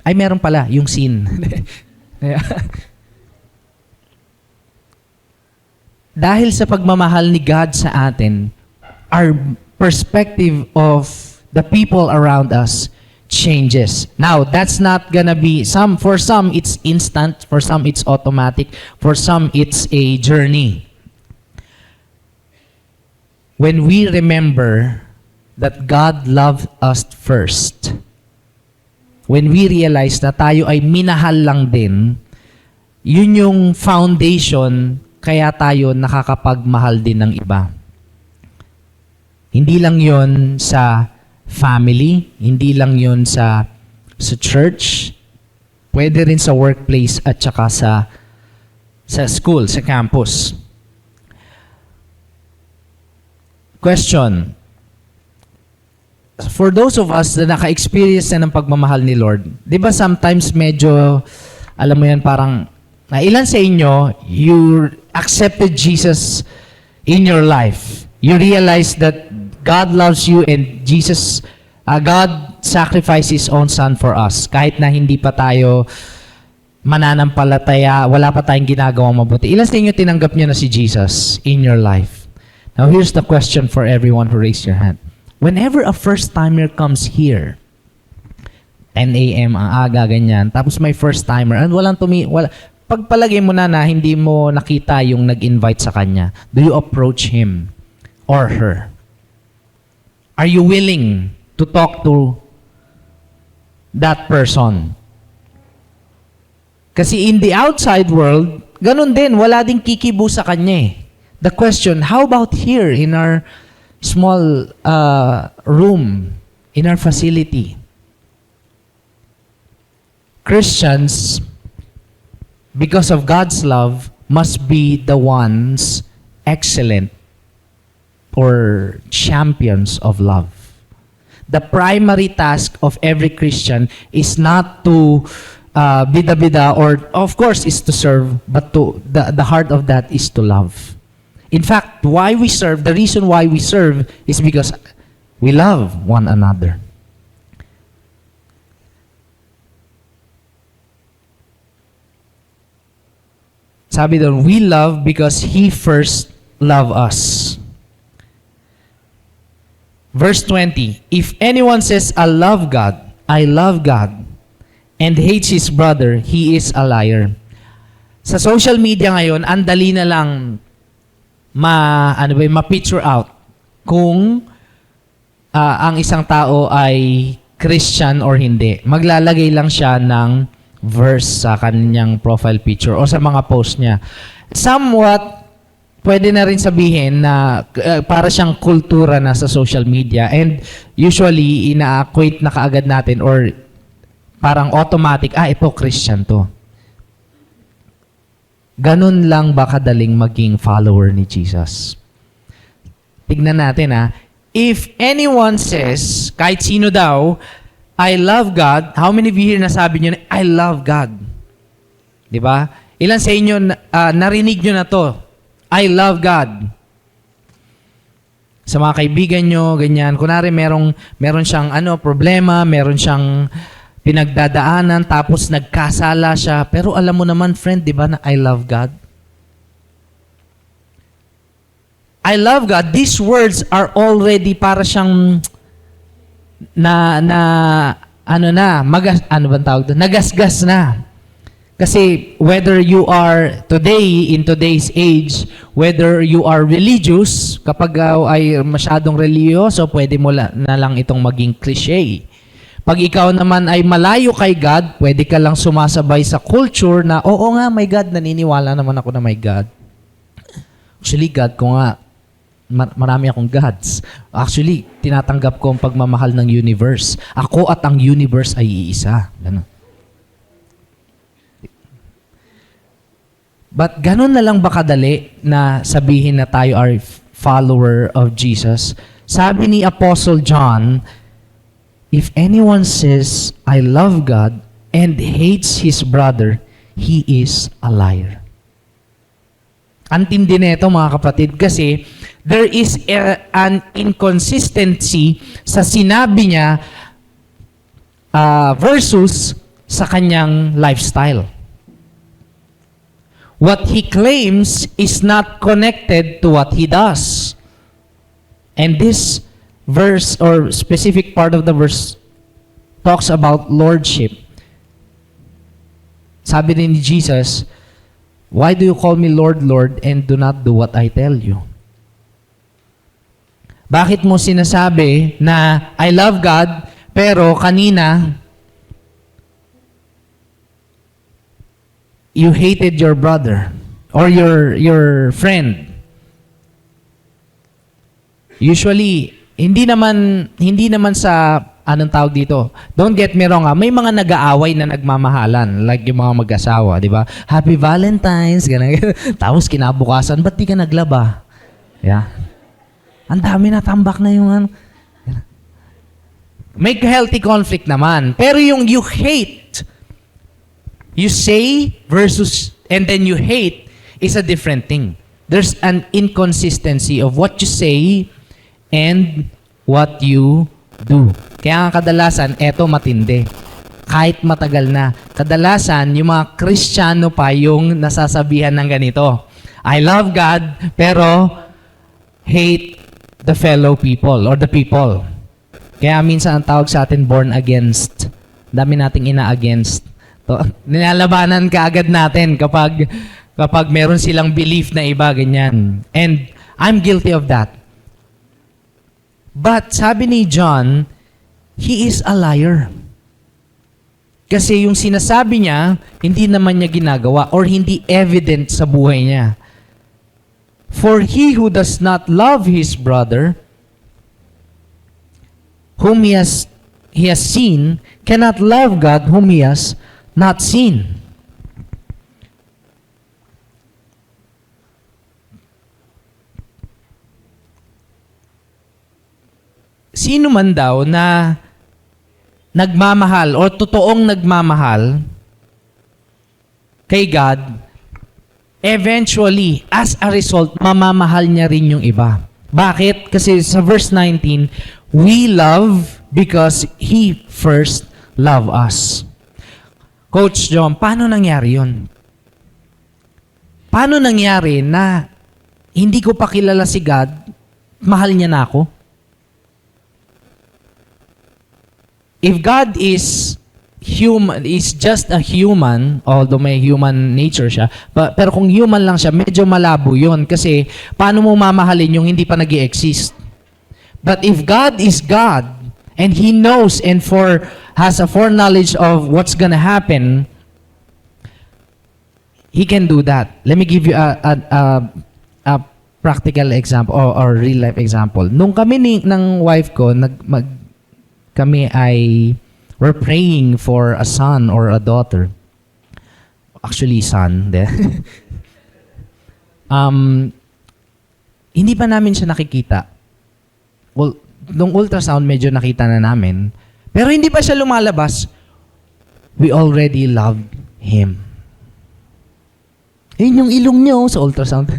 Speaker 4: Ay, meron pala, yung sin. Dahil sa pagmamahal ni God sa atin, our perspective of the people around us changes. Now, that's not gonna be, for some, it's instant, for some, it's automatic, for some, it's a journey. When we remember that God loved us first, when we realize na tayo ay minahal lang din, yun yung foundation kaya tayo nakakapagmahal din ng iba. Hindi lang yun sa family, hindi lang yun sa church, pwede rin sa workplace at saka sa school, sa campus. Question. For those of us na naka-experience na ng pagmamahal ni Lord, di ba sometimes medyo, alam mo yan, parang, ilan sa inyo, you accepted Jesus in your life. You realize that God loves you and God sacrificed His own Son for us. Kahit na hindi pa tayo mananampalataya, wala pa tayong ginagawang mabuti. Ilan sa inyo tinanggap niyo na si Jesus in your life? Now, here's the question for everyone who raised your hand. Whenever a first-timer comes here, 10 a.m. ang aga, ganyan, tapos may first-timer, and pagpalagay mo na hindi mo nakita yung nag-invite sa kanya, do you approach him or her? Are you willing to talk to that person. Kasi in the outside world, ganun din, wala ding kikibo sa kanya eh. The question, how about here in our small room, in our facility? Christians, because of God's love, must be the ones excellent or champions of love. The primary task of every Christian is not to bida-bida, or of course is to serve, but to the heart of that is to love. In fact, why we serve, the reason why we serve is because we love one another. Sabi doon, we love because He first loved us. Verse 20, if anyone says, I love God, and hates his brother, he is a liar. Sa social media ngayon, ang dali na lang ma-picture out kung ang isang tao ay Christian or hindi. Maglalagay lang siya ng verse sa kanyang profile picture o sa mga post niya. Somewhat, pwede na rin sabihin na para siyang kultura na sa social media, and usually ina-equate na kaagad natin or parang automatic, ito Christian to. Ganun lang ba kadaling maging follower ni Jesus? Tignan natin if anyone says, kahit sino daw, I love God, how many of you here nasabi nyo na, I love God? Di ba? Ilan sa inyo, narinig nyo na to, I love God. Sa mga kaibigan nyo, ganyan. Kunwari, meron siyang problema, meron siyang pinagdadaanan, tapos nagkasala siya. Pero alam mo naman, friend, di ba, na I love God? I love God. These words are already para siyang nagasgas na. Kasi whether you are today, in today's age, whether you are religious, kapag ay masyadong religyoso, pwede mo na lang itong maging cliche. Pag ikaw naman ay malayo kay God, pwede ka lang sumasabay sa culture na, oo nga, may God, naniniwala naman ako na may God. Actually, God ko nga, marami akong gods. Actually, tinatanggap ko ang pagmamahal ng universe. Ako at ang universe ay iisa. Ganun. But ganun na lang ba kadali na sabihin na tayo are follower of Jesus? Sabi ni Apostle John, if anyone says, I love God and hates his brother, he is a liar. Antindi na ito mga kapatid kasi there is an inconsistency sa sinabi niya versus sa kanyang lifestyle. What he claims is not connected to what he does. And this verse or specific part of the verse talks about lordship. Sabi din ni Jesus, why do you call me Lord, Lord, and do not do what I tell you? Bakit mo sinasabi na I love God, pero kanina you hated your brother or your friend? Usually, hindi naman sa anong tawag dito. Don't get me wrong, may mga nag-aaway na nagmamahalan, like yung mga mag-asawa, di ba? Happy Valentine's, ganun. Tapos kinabukasan, ba't di ka naglaba? Yeah. Ang dami na tambak na yung may healthy conflict naman. Pero yung you hate, you say versus and then you hate is a different thing. There's an inconsistency of what you say and what you do. Kaya nga kadalasan, eto matindi. Kahit matagal na. Kadalasan, yung mga Kristiyano pa yung nasasabihan ng ganito. I love God, pero hate the fellow people or the people. Kaya minsan ang tawag sa atin, born against. Dami nating ina-against. Nilalabanan ka agad natin kapag meron silang belief na iba, ganyan. And I'm guilty of that. But sabi ni John, he is a liar. Kasi yung sinasabi niya, hindi naman niya ginagawa or hindi evident sa buhay niya. For he who does not love his brother, whom he has seen, cannot love God whom he has not seen. Sino man daw na nagmamahal o totoong nagmamahal kay God, eventually, as a result, mamamahal niya rin yung iba. Bakit? Kasi sa verse 19, we love because He first loved us. Coach John, paano nangyari yun? Paano nangyari na hindi ko pa kilala si God, mahal niya na ako? If God is human, is just a human, although may human nature siya, pero kung human lang siya, medyo malabo yun. Kasi, paano mo mamahalin yung hindi pa nag-i-exist? But if God is God, and He knows and has a foreknowledge of what's gonna happen, He can do that. Let me give you a practical example or real life example. Nung kami ng wife ko, kami ay we're praying for a son or a daughter. Actually, son. Hindi pa namin siya nakikita. Well, nung ultrasound, medyo nakita na namin. Pero hindi pa siya lumalabas. We already loved him. Yun yung ilong niyo sa ultrasound.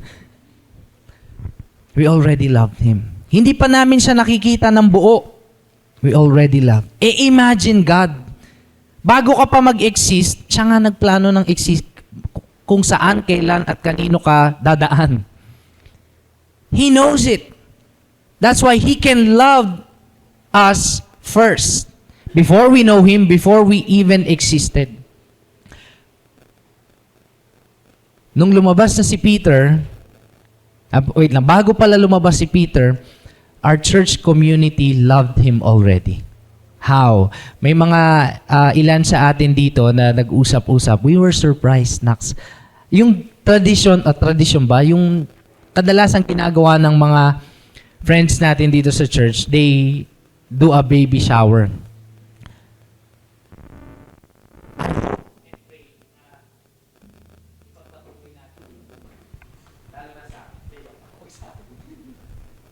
Speaker 4: We already loved him. Hindi pa namin siya nakikita ng buo. We already love. Imagine God. Bago ka pa mag-exist, siya nga nagplano ng exist kung saan, kailan, at kanino ka dadaan. He knows it. That's why He can love us first. Before we know Him, before we even existed. Nung lumabas na si Peter, bago pala lumabas si Peter, our church community loved him already. How? May mga ilan sa atin dito na nag-usap-usap. We were surprised, Nax. Yung tradition ba? Yung kadalasang ginagawa ng mga friends natin dito sa church, they do a baby shower.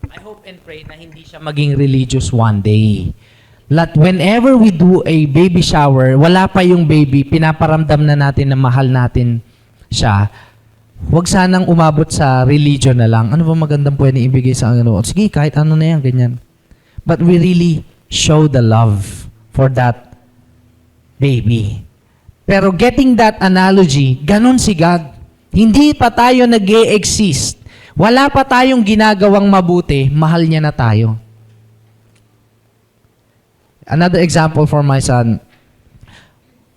Speaker 4: I hope and pray na hindi siya maging religious one day. Whenever we do a baby shower, wala pa yung baby, pinaparamdam na natin na mahal natin siya. Huwag sanang umabot sa religion na lang. Ano ba magandang pwede ibigay sa ano? Sige, kahit ano na yan, ganyan. But we really show the love for that baby. Pero getting that analogy, ganun si God. Hindi pa tayo nag-e-exist. Wala pa tayong ginagawang mabuti, mahal niya na tayo. Another example for my son,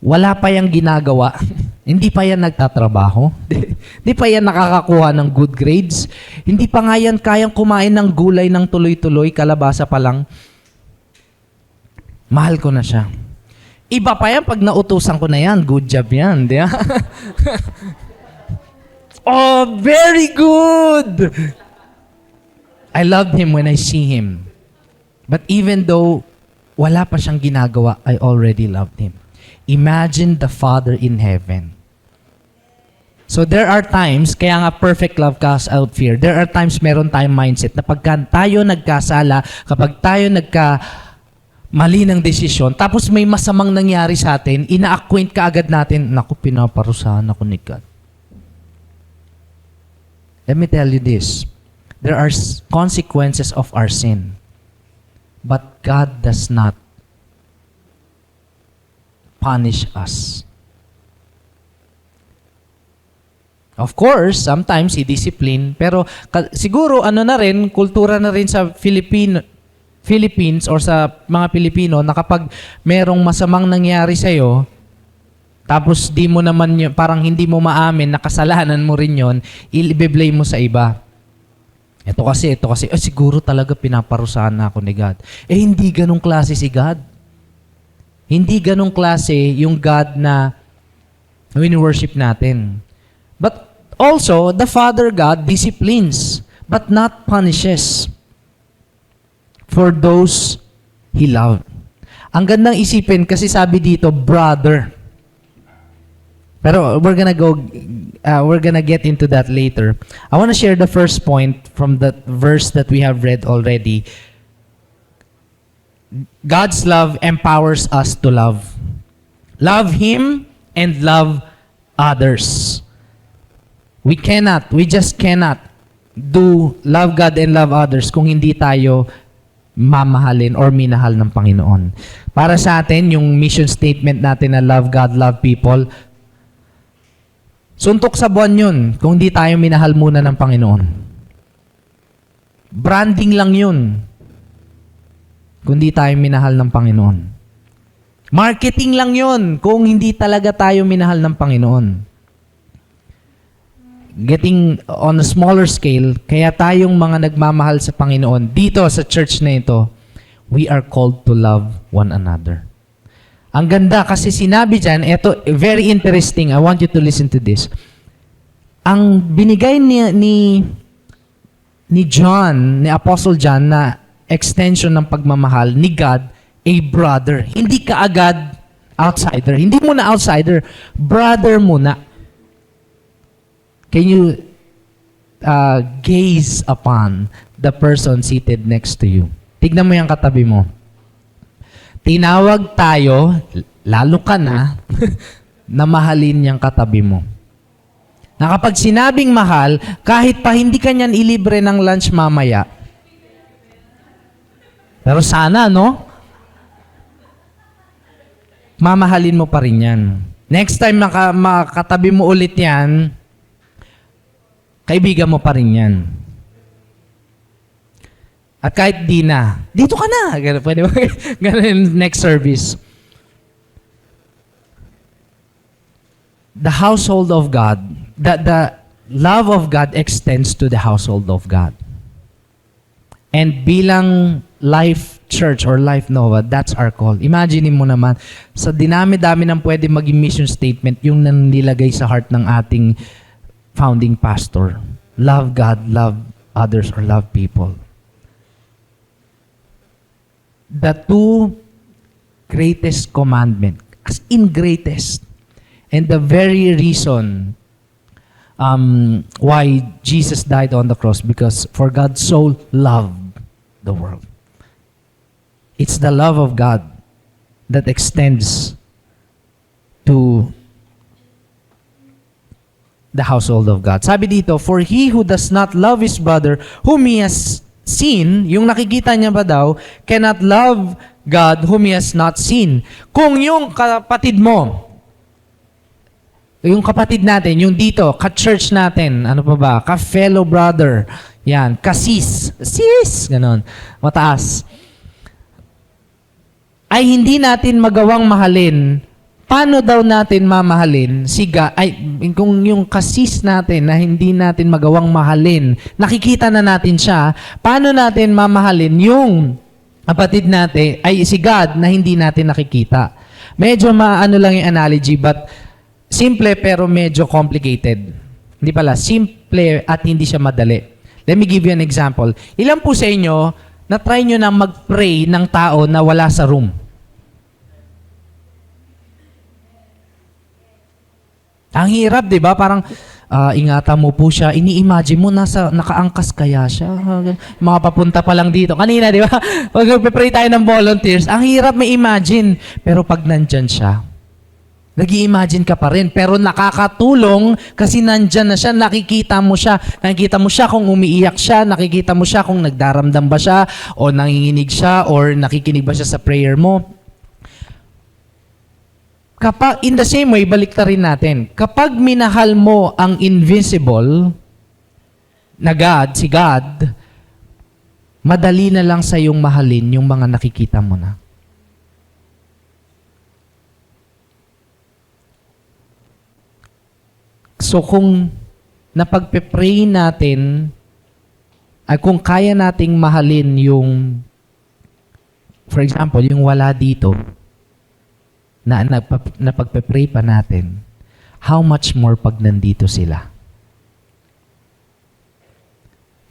Speaker 4: wala pa yang ginagawa, hindi pa yan nagtatrabaho, hindi pa yan nakakakuha ng good grades, hindi pa nga yan kayang kumain ng gulay ng tuloy-tuloy, kalabasa pa lang. Mahal ko na siya. Iba pa yan pag nautusan ko na yan, good job yan. Di ba? Oh, very good! I loved him when I see him. But even though wala pa siyang ginagawa, I already loved him. Imagine the Father in heaven. So there are times, kaya nga perfect love casts out fear, there are times meron tayong mindset na pagka tayo nagkasala, kapag tayo mali ng desisyon, tapos may masamang nangyari sa atin, ina-acquaint ka agad natin, naku, pinaparusahan ako ni God. Let me tell you this. There are consequences of our sin. But God does not punish us. Of course, sometimes He discipline, pero siguro na rin, kultura na rin sa Philippines or sa mga Pilipino na kapag merong masamang nangyari sa'yo, tapos di mo naman parang hindi mo maamin na kasalanan mo rin yon, i-blame mo sa iba. Ito kasi, siguro talaga pinaparusahan na ako ni God. Hindi ganong klase si God. Hindi ganong klase yung God na wini-worship natin. But also, the Father God disciplines, but not punishes for those He loved. Ang gandang isipin kasi sabi dito, brother. Pero we're gonna get into that later. I want to share the first point from that verse that we have read already. God's love empowers us to love. Love Him and love others. We just cannot love God and love others kung hindi tayo mamahalin or minahal ng Panginoon. Para sa atin, yung mission statement natin na love God, love people, suntok sa buwan yun kung hindi tayo minahal muna ng Panginoon. Branding lang yun kung hindi tayo minahal ng Panginoon. Marketing lang yun kung hindi talaga tayo minahal ng Panginoon. Getting on a smaller scale, kaya tayong mga nagmamahal sa Panginoon, dito sa church na ito, we are called to love one another. Ang ganda kasi sinabi dyan, ito, very interesting, I want you to listen to this. Ang binigay ni John, ni Apostle John, na extension ng pagmamahal ni God, a brother. Hindi ka agad outsider. Hindi muna outsider, brother muna. Can you gaze upon the person seated next to you? Tignan mo yung katabi mo. Tinawag tayo, lalo ka na, na mahalin yung katabi mo. Na kapag sinabing mahal, kahit pa hindi ka niyan ilibre ng lunch mamaya, pero sana, no? Mamahalin mo pa rin yan. Next time makatabi mo ulit yan, kaibigan mo pa rin yan. At kahit di na, dito ka na. Pwede ba? Ganun next service. The household of God, the love of God extends to the household of God. And bilang Life Church or Life Nova, that's our call. Imagine mo naman, sa dinami-dami ng pwede maging mission statement, yung nanilagay sa heart ng ating founding pastor. Love God, love others, or love people. The two greatest commandment, as in greatest, and the very reason why Jesus died on the cross, because for God so loved the world. It's the love of God that extends to the household of God. Sabi dito, for he who does not love his brother whom he has seen, yung nakikita niya ba daw, cannot love God whom he has not seen. Kung yung kapatid mo, yung kapatid natin, yung dito, ka-church natin, ano pa ba, ka-fellow brother, yan, ka-sis, ganon, mataas, ay hindi natin magawang mahalin, paano daw natin mamahalin kung yung kasis natin na hindi natin magawang mahalin, nakikita na natin siya, paano natin mamahalin yung kapatid natin, ay si God na hindi natin nakikita? Medyo maano lang yung analogy, but simple pero medyo complicated. Hindi pala, simple at hindi siya madali. Let me give you an example. Ilan po sa inyo, na-try nyo na mag-pray ng tao na wala sa room? Ang hirap, di ba? Parang, ingatan mo po siya. Ini-imagine mo, nakaangkas kaya siya. Mga papunta pa lang dito. Kanina, di ba? Pag nagpe-pray tayo ng volunteers, ang hirap may imagine. Pero pag nandyan siya, nag-i-imagine ka pa rin. Pero nakakatulong kasi nandyan na siya. Nakikita mo siya. Nakikita mo siya kung umiiyak siya. Nakikita mo siya kung nagdaramdam ba siya o nanginginig siya or nakikinig ba siya sa prayer mo. Kapag, in the same way, balik rin natin. Kapag minahal mo ang invisible na God, si God, madali na lang sa iyong mahalin yung mga nakikita mo na. So kung napagpe-pray natin, ay kung kaya nating mahalin yung, for example, yung wala dito, na napagpe-pray pa natin, how much more pag nandito sila?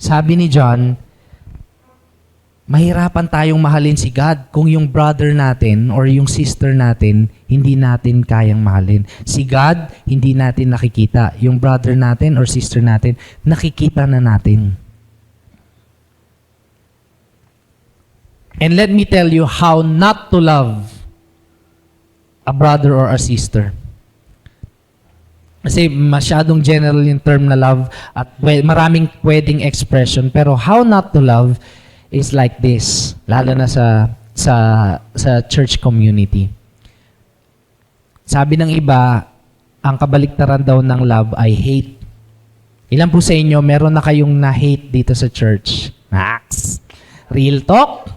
Speaker 4: Sabi ni John, mahirapan tayong mahalin si God kung yung brother natin or yung sister natin, hindi natin kayang mahalin. Si God, hindi natin nakikita. Yung brother natin or sister natin, nakikita na natin. And let me tell you how not to love a brother or a sister. Kasi masyadong general yung term na love at maraming pwedeng expression. Pero how not to love is like this, lalo na sa church community. Sabi ng iba, ang kabaliktaran daw ng love ay hate. Ilan po sa inyo, meron na kayong na-hate dito sa church? Max! Real talk?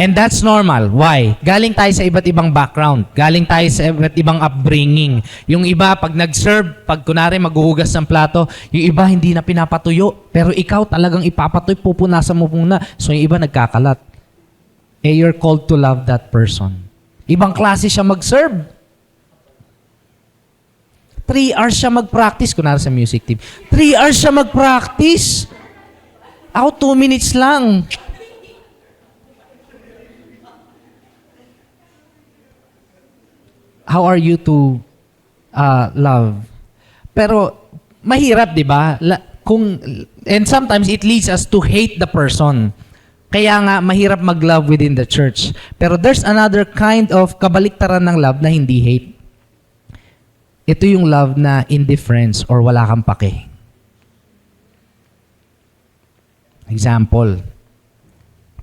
Speaker 4: And that's normal. Why? Galing tayo sa iba't ibang background. Galing tayo sa iba't ibang upbringing. Yung iba, pag nag-serve, pag kunwari maghuhugas ng plato, yung iba hindi na pinapatuyo. Pero ikaw talagang ipapatuyo, pupunasan mo muna. So yung iba nagkakalat. Eh, you're called to love that person. Ibang klase siya mag-serve. 3 hours siya mag-practice. Kunwari sa music team. 3 hours siya mag-practice. Ako 2 minutes lang. How are you to love? Pero mahirap, 'di ba? And sometimes it leads us to hate the person. Kaya nga mahirap mag-love within the church. Pero there's another kind of kabaliktaran ng love na hindi hate. Ito yung love na indifference or wala kang pake. Example,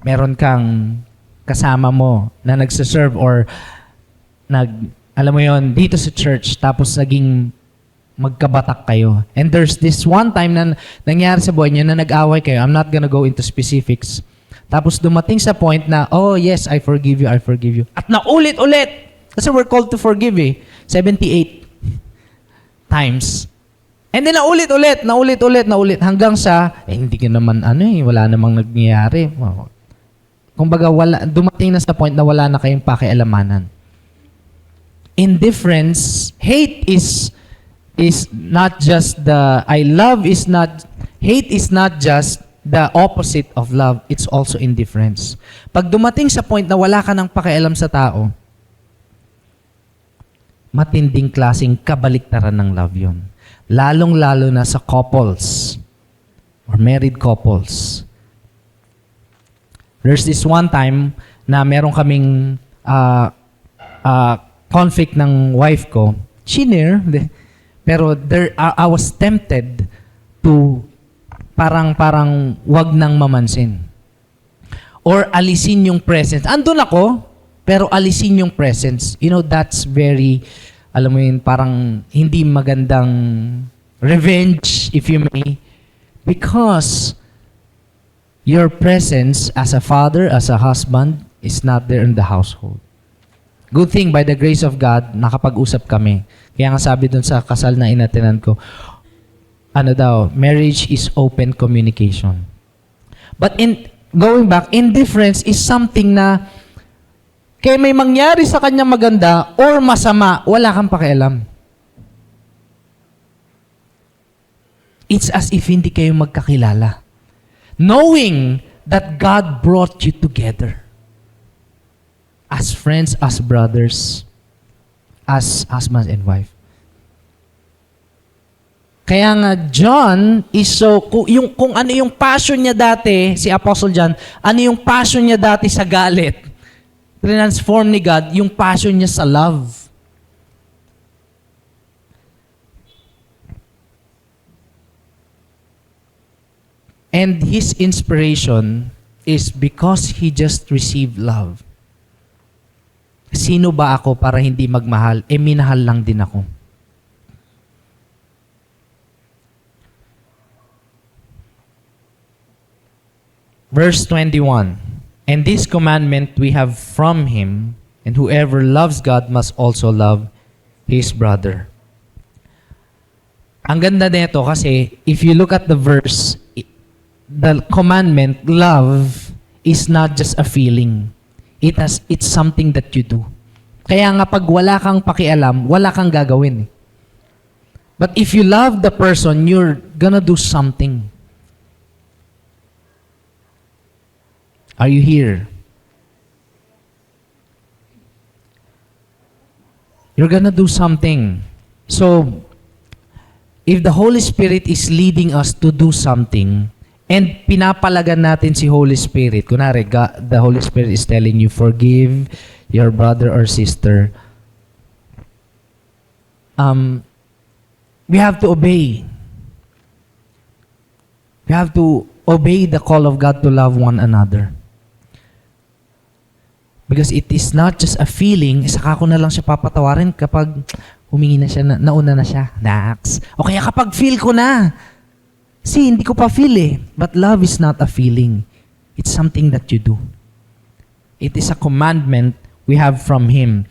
Speaker 4: meron kang kasama mo na nagsaserve or alam mo yon dito sa church, tapos naging magkabatak kayo. And there's this one time na nangyari sa buhay niya na nag-away kayo. I'm not gonna go into specifics. Tapos dumating sa point na, oh yes, I forgive you, I forgive you. At naulit-ulit. Kasi we're called to forgive 78 times. And then naulit-ulit. Hanggang sa, hindi ka naman wala namang nangyayari. Kumbaga, dumating na sa point na wala na kayong pakialamanan. Indifference, hate is not just hate is not just the opposite of love, it's also indifference. Pag dumating sa point na wala ka ng pakialam sa tao, matinding klaseng kabaliktaran ng love yun. Lalong-lalo na sa couples or married couples. There's this one time na meron kaming conflict ng wife ko. Shinare, pero I was tempted to parang wag nang mamansin. Or alisin yung presence. Andun ako, pero alisin yung presence. You know, that's very, alam mo yun, parang hindi magandang revenge, if you may. Because your presence as a father, as a husband, is not there in the household. Good thing, by the grace of God, nakapag-usap kami. Kaya nga sabi dun sa kasal na inatenan ko, marriage is open communication. But going back, indifference is something na kaya may mangyari sa kanya maganda or masama, wala kang pakialam. It's as if hindi kayo magkakilala. Knowing that God brought you together. As friends, as brothers, as husbands and wife. Kaya nga, John is kung ano yung passion niya dati, si Apostle John, ano yung passion niya dati sa galit, transform ni God yung passion niya sa love. And his inspiration is because he just received love. Sino ba ako para hindi magmahal? Minahal lang din ako. Verse 21, and this commandment we have from him, and whoever loves God must also love his brother. Ang ganda nito kasi, if you look at the verse, the commandment, love, is not just a feeling. It's something that you do. Kaya nga pag wala kang pakialam, wala kang gagawin. But if you love the person, you're gonna do something. Are you here? You're gonna do something. So, if the Holy Spirit is leading us to do something, and pinapalagan natin si Holy Spirit, kunwari, the Holy Spirit is telling you, forgive your brother or sister, we have to obey. We have to obey the call of God to love one another. Because it is not just a feeling, saka ko na lang siya papatawarin kapag humingi na siya, nauna na siya. Nax. O kaya kapag feel ko na. See, hindi ko pa feel eh. But love is not a feeling. It's something that you do. It is a commandment we have from Him.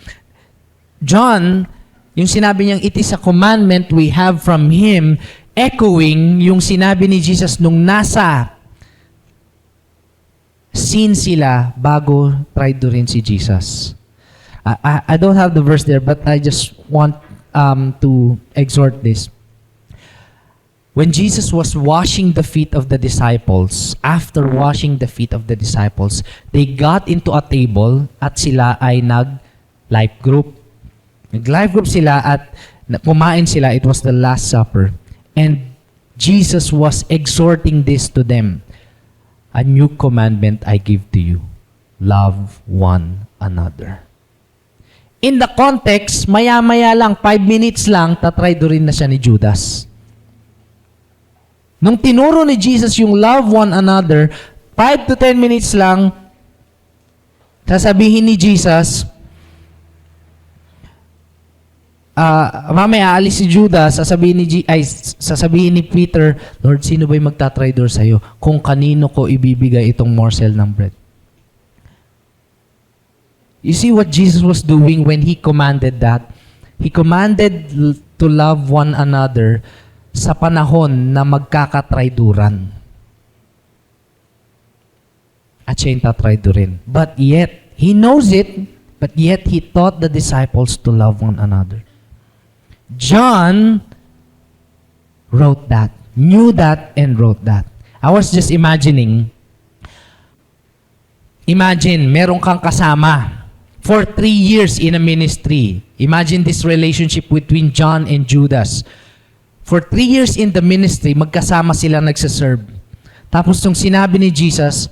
Speaker 4: John, yung sinabi niyang, it is a commandment we have from Him, echoing yung sinabi ni Jesus nung nasa scene sila bago traidorin si Jesus. I don't have the verse there, but I just want to exhort this. When Jesus was washing the feet of the disciples, after washing the feet of the disciples, they got into a table at sila ay nag-life group. Nag-life group sila at kumain sila. It was the Last Supper. And Jesus was exhorting this to them. A new commandment I give to you. Love one another. In the context, maya-maya lang, 5 minutes lang, tatraidorin na siya ni Judas. Nung tinuro ni Jesus yung love one another, 5 to 10 minutes lang, sasabihin ni Jesus, mamaya aalis si Judas, sasabihin ni Peter, Lord, sino ba'y magtatraidor sa'yo? Kung kanino ko ibibigay itong morsel ng bread. You see what Jesus was doing when He commanded that? He commanded to love one another sa panahon na magkakatraiduran. At siya yung tatraidorin. But yet, He knows it, but yet He taught the disciples to love one another. John wrote that, knew that, and wrote that. I was just imagining, imagine, meron kang kasama for 3 years in a ministry. Imagine this relationship between John and Judas. For 3 years in the ministry, magkasama sila nagsaserve. Tapos nung sinabi ni Jesus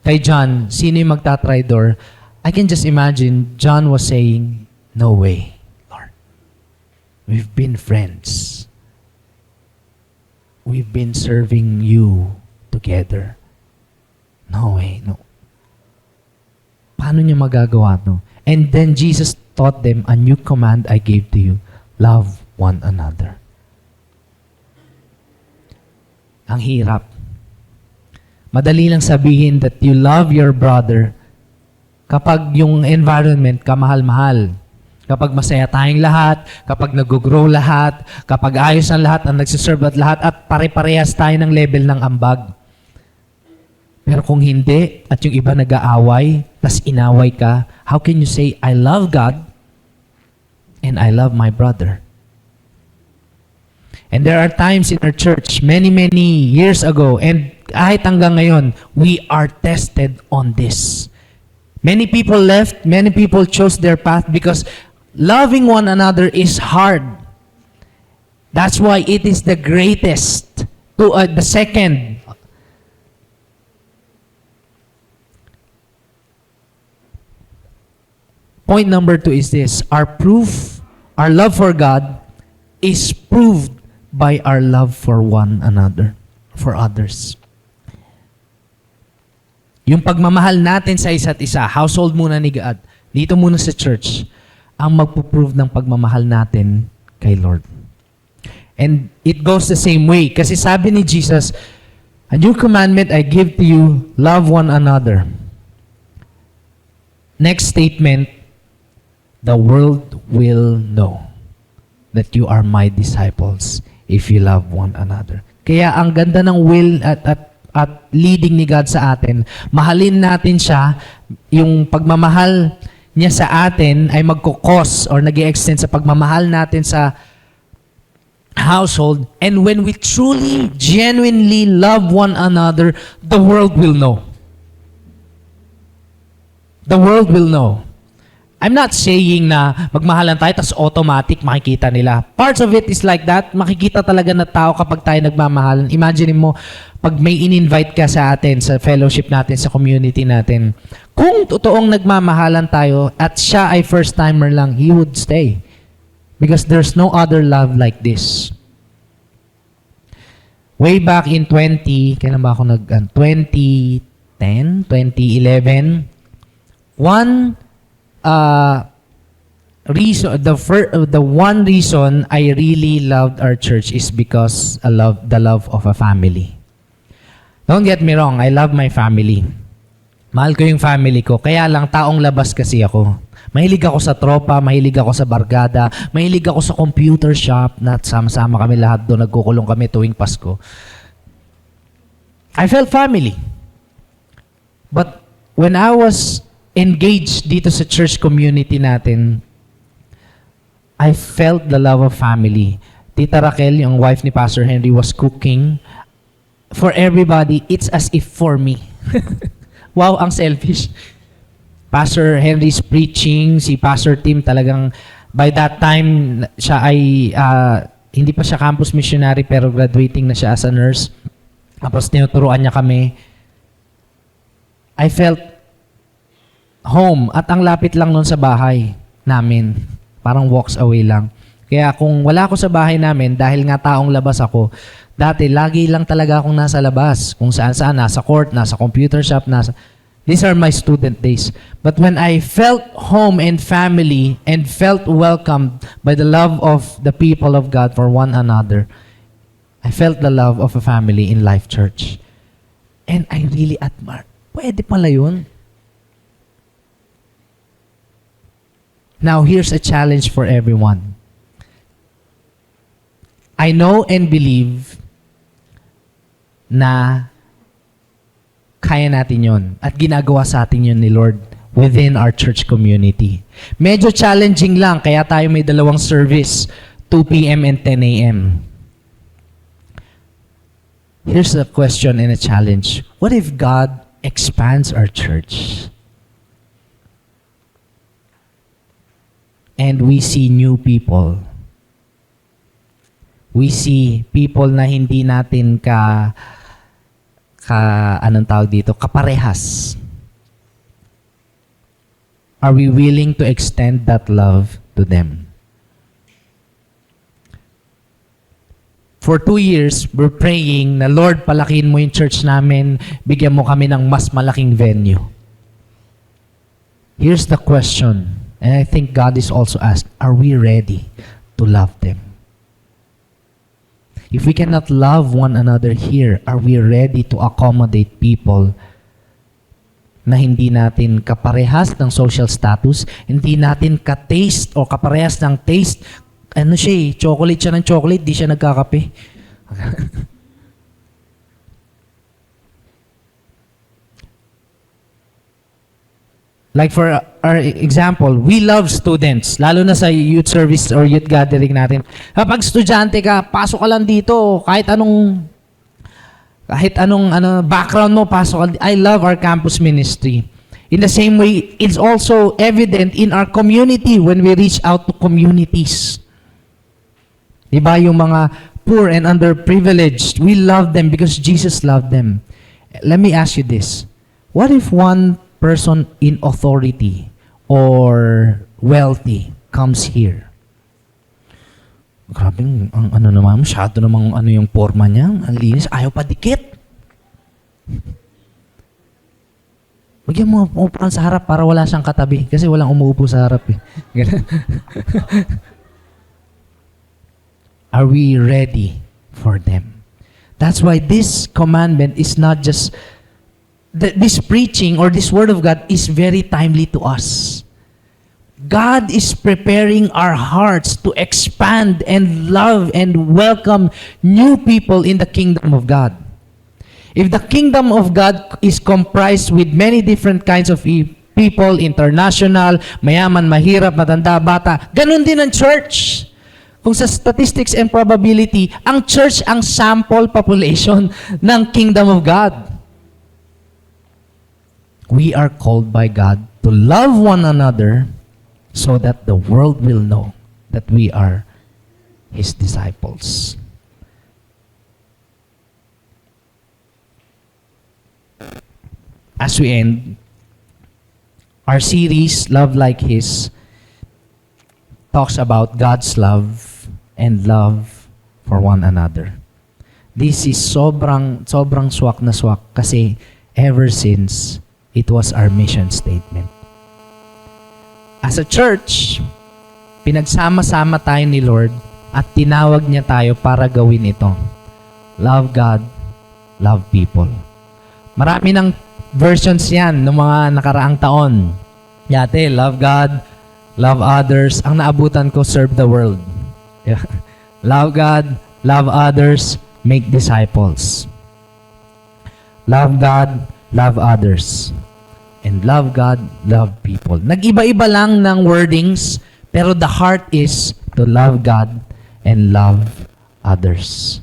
Speaker 4: kay John, sino yung magtatraidor? I can just imagine John was saying, no way. We've been friends. We've been serving you together. No way, no. Paano niya magagawa to? And then Jesus taught them, a new command I gave to you. Love one another. Ang hirap. Madali lang sabihin that you love your brother kapag yung environment kamahal-mahal. Kapag masaya tayong lahat, kapag nag-grow lahat, kapag ayos ang lahat, ang nagsiserve at lahat, at pare-parehas tayo ng level ng ambag. Pero kung hindi, at yung iba nag-aaway, tas inaway ka, how can you say, I love God and I love my brother? And there are times in our church, many years ago, and kahit hanggang ngayon, we are tested on this. Many people left, many people chose their path because loving one another is hard. That's why it is the greatest, the second. Point number 2 is this. Our love for God is proved by our love for one another, for others. Yung pagmamahal natin sa isa't isa, household muna ni God, dito muna sa church, ang magpo-prove ng pagmamahal natin kay Lord. And it goes the same way. Kasi sabi ni Jesus, a new commandment I give to you, love one another. Next statement, the world will know that you are my disciples if you love one another. Kaya ang ganda ng will at leading ni God sa atin, mahalin natin siya yung pagmamahal niya sa atin ay magkukos or nag-extend sa pagmamahal natin sa household. And when we truly, genuinely love one another, the world will know. The world will know. I'm not saying na magmahalan tayo tas automatic makikita nila. Parts of it is like that. Makikita talaga na tao kapag tayo nagmamahalan. Imagine mo, pag may in-invite ka sa atin, sa fellowship natin, sa community natin, kung totoong nagmamahalan tayo at siya ay first-timer lang, he would stay. Because there's no other love like this. Way back in 2010, 2011, one reason, the one reason I really loved our church is because the love of a family. Don't get me wrong, I love my family. Mahal ko yung family ko, kaya lang taong labas kasi ako. Mahilig ako sa tropa, mahilig ako sa barkada, mahilig ako sa computer shop, na sama-sama kami lahat doon, nagkukulong kami tuwing Pasko. I felt family. But when I was engaged dito sa church community natin, I felt the love of family. Tita Raquel, yung wife ni Pastor Henry, was cooking for everybody. It's as if for me. Wow, ang selfish. Pastor Henry's preaching, si Pastor Tim talagang, by that time, siya ay, hindi pa siya campus missionary, pero graduating na siya as a nurse. Tapos tinuturuan niya kami. I felt home, at ang lapit lang nun sa bahay namin. Parang walks away lang. Kaya kung wala ako sa bahay namin, dahil nga taong labas ako, dati lagi lang talaga akong nasa labas. Kung saan-saan, nasa court, nasa computer shop, these are my student days. But when I felt home and family and felt welcomed by the love of the people of God for one another, I felt the love of a family in Life Church. And I really admire. Pwede pala yun. Now, here's a challenge for everyone. I know and believe na kaya natin yon at ginagawa sa atin yun ni Lord within our church community. Medyo challenging lang, kaya tayo may dalawang service, 2 p.m. and 10 a.m. Here's a question and a challenge. What if God expands our church? And we see new people. We see people na hindi natin anong tawag dito, kaparehas. Are we willing to extend that love to them? For 2 years, we're praying na, Lord, palakihin mo yung church namin, bigyan mo kami ng mas malaking venue. Here's the question. And I think God is also asked, are we ready to love them? If we cannot love one another here, are we ready to accommodate people na hindi natin kaparehas ng social status, hindi natin ka-taste o kaparehas ng taste? Ano siya chocolate siya ng chocolate, di siya nagkakape. Like for our example, we love students, lalo na sa youth service or youth gathering natin. Kapag estudyante ka, pasok ka lang dito, kahit anong background mo, pasok ka. I love our campus ministry. In the same way, it's also evident in our community when we reach out to communities. Diba, yung mga poor and underprivileged, we love them because Jesus loved them. Let me ask you this. What if one person in authority or wealthy comes here? Grabe, ang ano naman, masyado namang ano yung forma niya, ang linis, ayaw pa dikit. Bigyan mo upuan sa harap para wala siyang katabi kasi walang umuupo sa harap eh. Are we ready for them? That's why this commandment is not just this preaching or this word of God is very timely to us. God is preparing our hearts to expand and love and welcome new people in the kingdom of God. If the kingdom of God is comprised with many different kinds of people, international, mayaman, mahirap, matanda, bata, ganun din ang church. Kung sa statistics and probability, ang church ang sample population ng kingdom of God. We are called by God to love one another so that the world will know that we are His disciples. As we end, our series, Love Like His, talks about God's love and love for one another. This is sobrang swak na swak kasi ever since it was our mission statement. As a church, pinagsama-sama tayo ni Lord at tinawag niya tayo para gawin ito. Love God, love people. Marami ng versions yan ng mga nakaraang taon. Yate, love God, love others. Ang naabutan ko, serve the world. Yeah. Love God, love others, make disciples. Love God, love others. And love God, love people. Nag-iba-iba lang ng wordings, pero the heart is to love God and love others.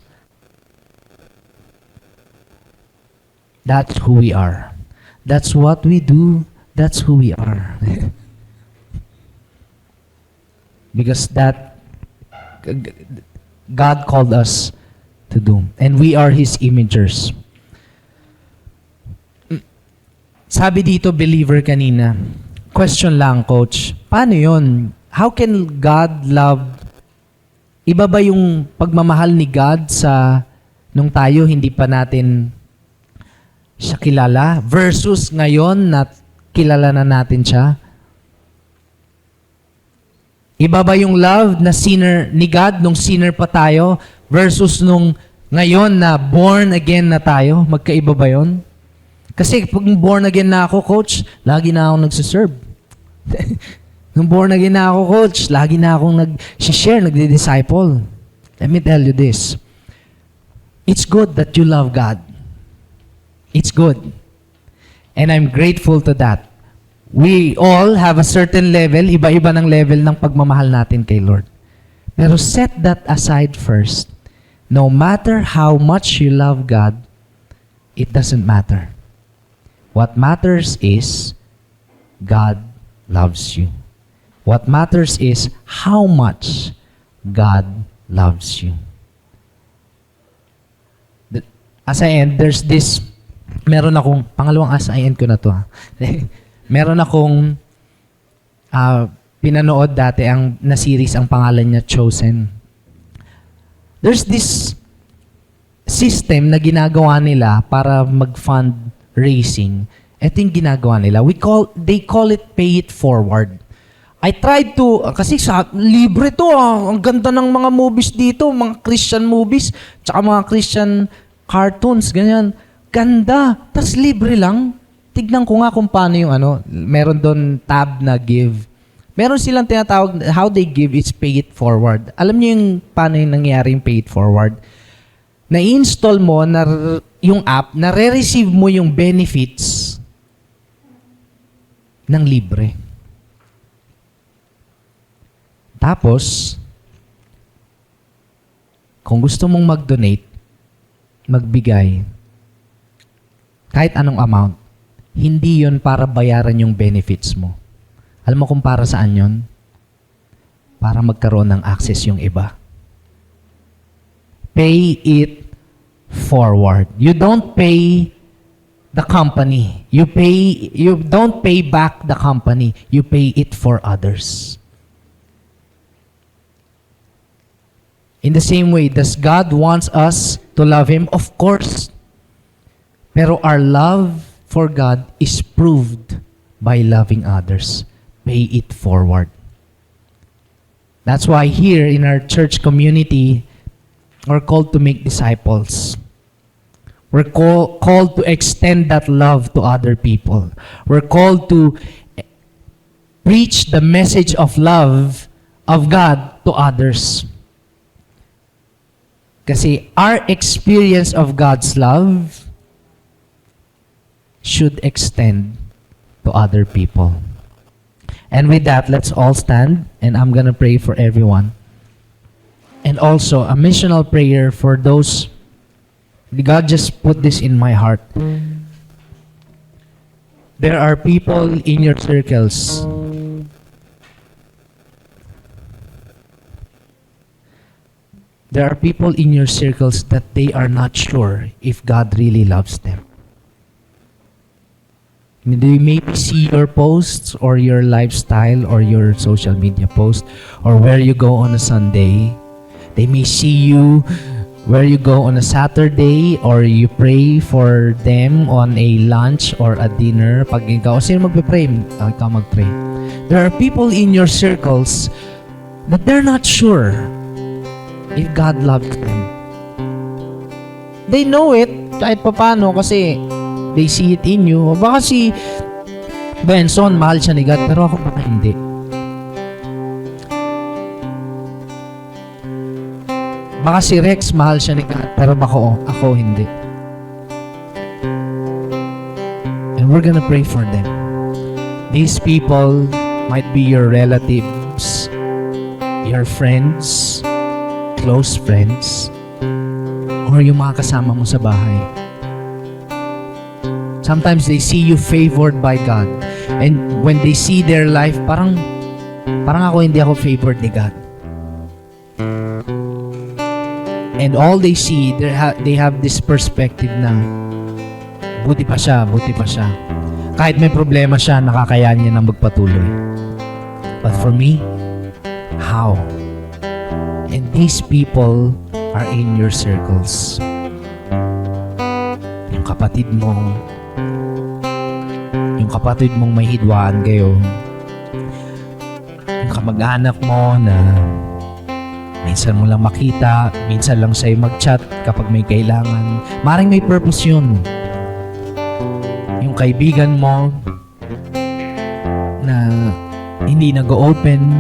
Speaker 4: That's who we are. That's what we do. That's who we are. Because that God called us to do. And we are His imagers. Sabi dito, believer kanina, question lang, coach, paano yun? How can God love? Iba ba yung pagmamahal ni God sa nung tayo hindi pa natin siya kilala versus ngayon na kilala na natin siya? Iba ba yung love na sinner ni God nung sinner pa tayo versus nung ngayon na born again na tayo? Magkaiba ba yun? Kasi pag born again na ako, coach, lagi na akong nagsiserve. Nung born again na ako, coach, lagi na akong nag-share, nagdi-disciple. Let me tell you this. It's good that you love God. It's good. And I'm grateful to that. We all have a certain level, iba-iba ng level ng pagmamahal natin kay Lord. Pero set that aside first. No matter how much you love God, it doesn't matter. What matters is God loves you. What matters is how much God loves you. As I end, there's this, meron akong, pangalawang as I end ko na to. Meron akong pinanood dati na series, ang pangalan niya Chosen. There's this system na ginagawa nila para mag-fund racing. Ito yung ginagawa nila. They call it pay it forward. I tried to, kasi libre to, ang ganda ng mga movies dito, mga Christian movies, tsaka mga Christian cartoons, ganyan. Ganda, tas libre lang. Tignan ko nga kung paano yung meron doon tab na give. Meron silang tinatawag, how they give is pay it forward. Alam niyo yung paano yung nangyari yung pay it forward? Na-install mo yung app, na-receive mo yung benefits ng libre. Tapos, kung gusto mong mag-donate, magbigay, kahit anong amount, hindi yon para bayaran yung benefits mo. Alam mo kung para saan yon? Para magkaroon ng access yung iba. Pay it forward. You don't pay the company. You don't pay back the company. You pay it for others. In the same way, does God wants us to love Him? Of course. Pero our love for God is proved by loving others. Pay it forward. That's why here in our church community, we're called to make disciples. We're called to extend that love to other people. We're called to preach the message of love of God to others. Kasi our experience of God's love should extend to other people. And with that, let's all stand, and I'm gonna pray for everyone. And also, a missional prayer for those, God just put this in my heart. There are people in your circles. There are people in your circles that they are not sure if God really loves them. They maybe see your posts or your lifestyle or your social media post or where you go on a Sunday. They may see you where you go on a Saturday or you pray for them on a lunch or a dinner. Pag ikaw, sino magpe-pray? Ikaw mag-pray. There are people in your circles that they're not sure if God loves them. They know it kahit papano kasi they see it in you. O baka si Benson, mahal siya ni God, pero ako baka hindi. Baka si Rex, mahal siya ni God, pero baka ako hindi. And we're gonna pray for them. These people might be your relatives, your friends, close friends, or yung mga kasama mo sa bahay. Sometimes they see you favored by God. And when they see their life, parang ako hindi ako favored ni God. And all they see, they have this perspective na buti pa siya. Kahit may problema siya, nakakayanan niya na magpatuloy. But for me, how? And these people are in your circles. Yung kapatid mong may hidwaan kayo. Yung kamag-anak mo na minsan mo lang makita, minsan lang sa'yo mag-chat kapag may kailangan. Maring may purpose yun. Yung kaibigan mo na hindi nag-open.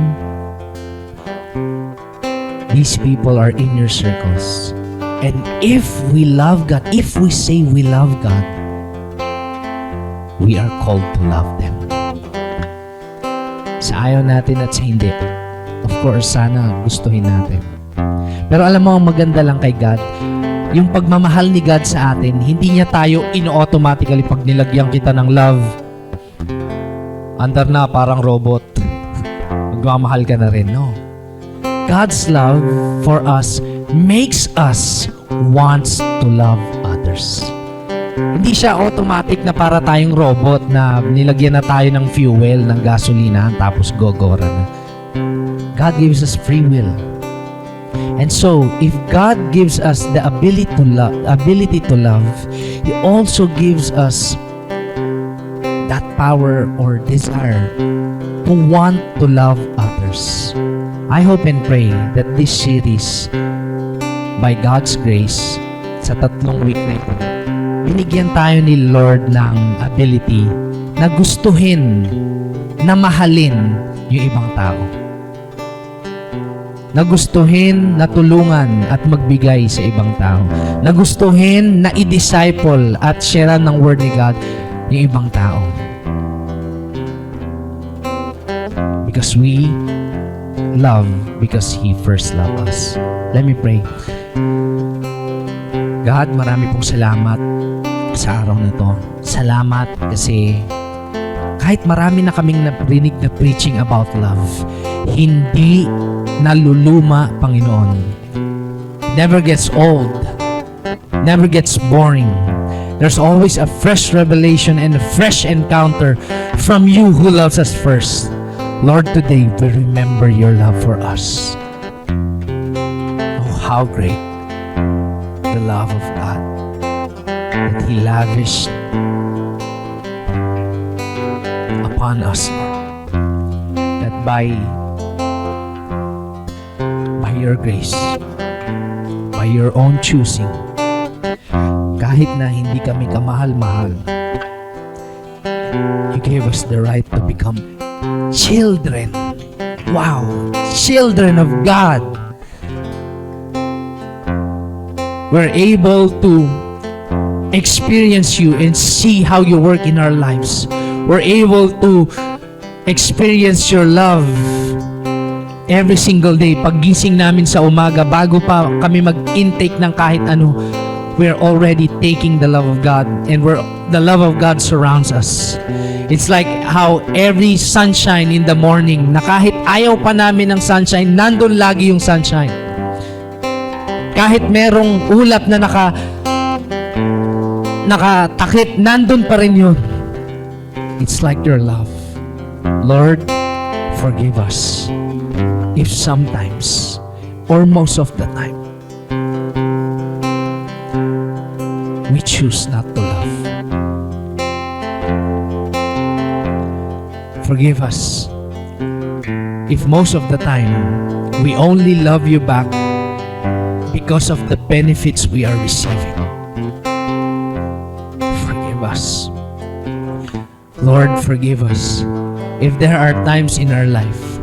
Speaker 4: These people are in your circles. And if we love God, if we say we love God, we are called to love them. Sa ayaw natin at sa hindi, of course, sana gustuhin natin. Pero alam mo, ang maganda lang kay God, yung pagmamahal ni God sa atin, hindi niya tayo ino-automatically pag nilagyan kita ng love. Andar na, parang robot. Magmamahal ka na rin, no? God's love for us makes us wants to love others. Hindi siya automatic na para tayong robot na nilagyan na tayo ng fuel, ng gasolina, tapos gogora na. God gives us free will. And so, if God gives us the ability to love, He also gives us that power or desire to want to love others. I hope and pray that this series, by God's grace, sa 3 week na ito, binigyan tayo ni Lord ng ability na gustuhin, na mahalin yung ibang tao. Nagustuhin na tulungan at magbigay sa ibang tao. Nagustuhin na i-disciple at sharean ng Word ni God yung ibang tao. Because we love because He first loved us. Let me pray. God, marami pong salamat sa araw na to. Salamat kasi kahit marami na kaming narinig na preaching about love, hindi naluluma, Panginoon. Never gets old. Never gets boring. There's always a fresh revelation and a fresh encounter from You who loves us first. Lord, today we remember Your love for us. Oh, how great the love of God that He lavished upon us, Lord. That by Your grace, by Your own choosing, kahit na hindi kami kamahal-mahal, You gave us the right to become children. Wow! Children of God. We're able to experience you and see how you work in our lives. We're able to experience your love every single day. Paggising namin sa umaga, bago pa kami mag-intake ng kahit ano, we're already taking the love of God, and the love of God surrounds us. It's like how every sunshine in the morning, na kahit ayaw pa namin ng sunshine, nandun lagi yung sunshine. Kahit merong ulap na nakatakip, nandun pa rin yun. It's like your love. Lord, forgive us if sometimes or most of the time we choose not to love. Forgive us if most of the time we only love you back because of the benefits we are receiving. Forgive us. Lord, forgive us if there are times in our life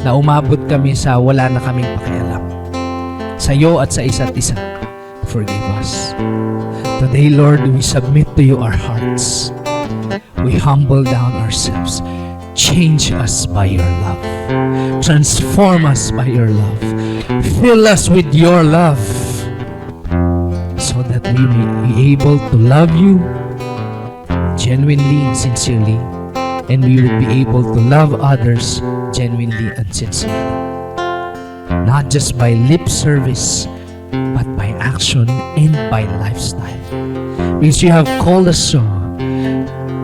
Speaker 4: na umabot kami sa wala na kaming pakialam sa'yo at sa isa't isa. Forgive us. Today, Lord, we submit to you our hearts. We humble down ourselves. Change us by your love. Transform us by your love. Fill us with your love so that we may be able to love you genuinely and sincerely, and we will be able to love others genuinely and sincerely. Not just by lip service, but by action and by lifestyle. Because you have called us so.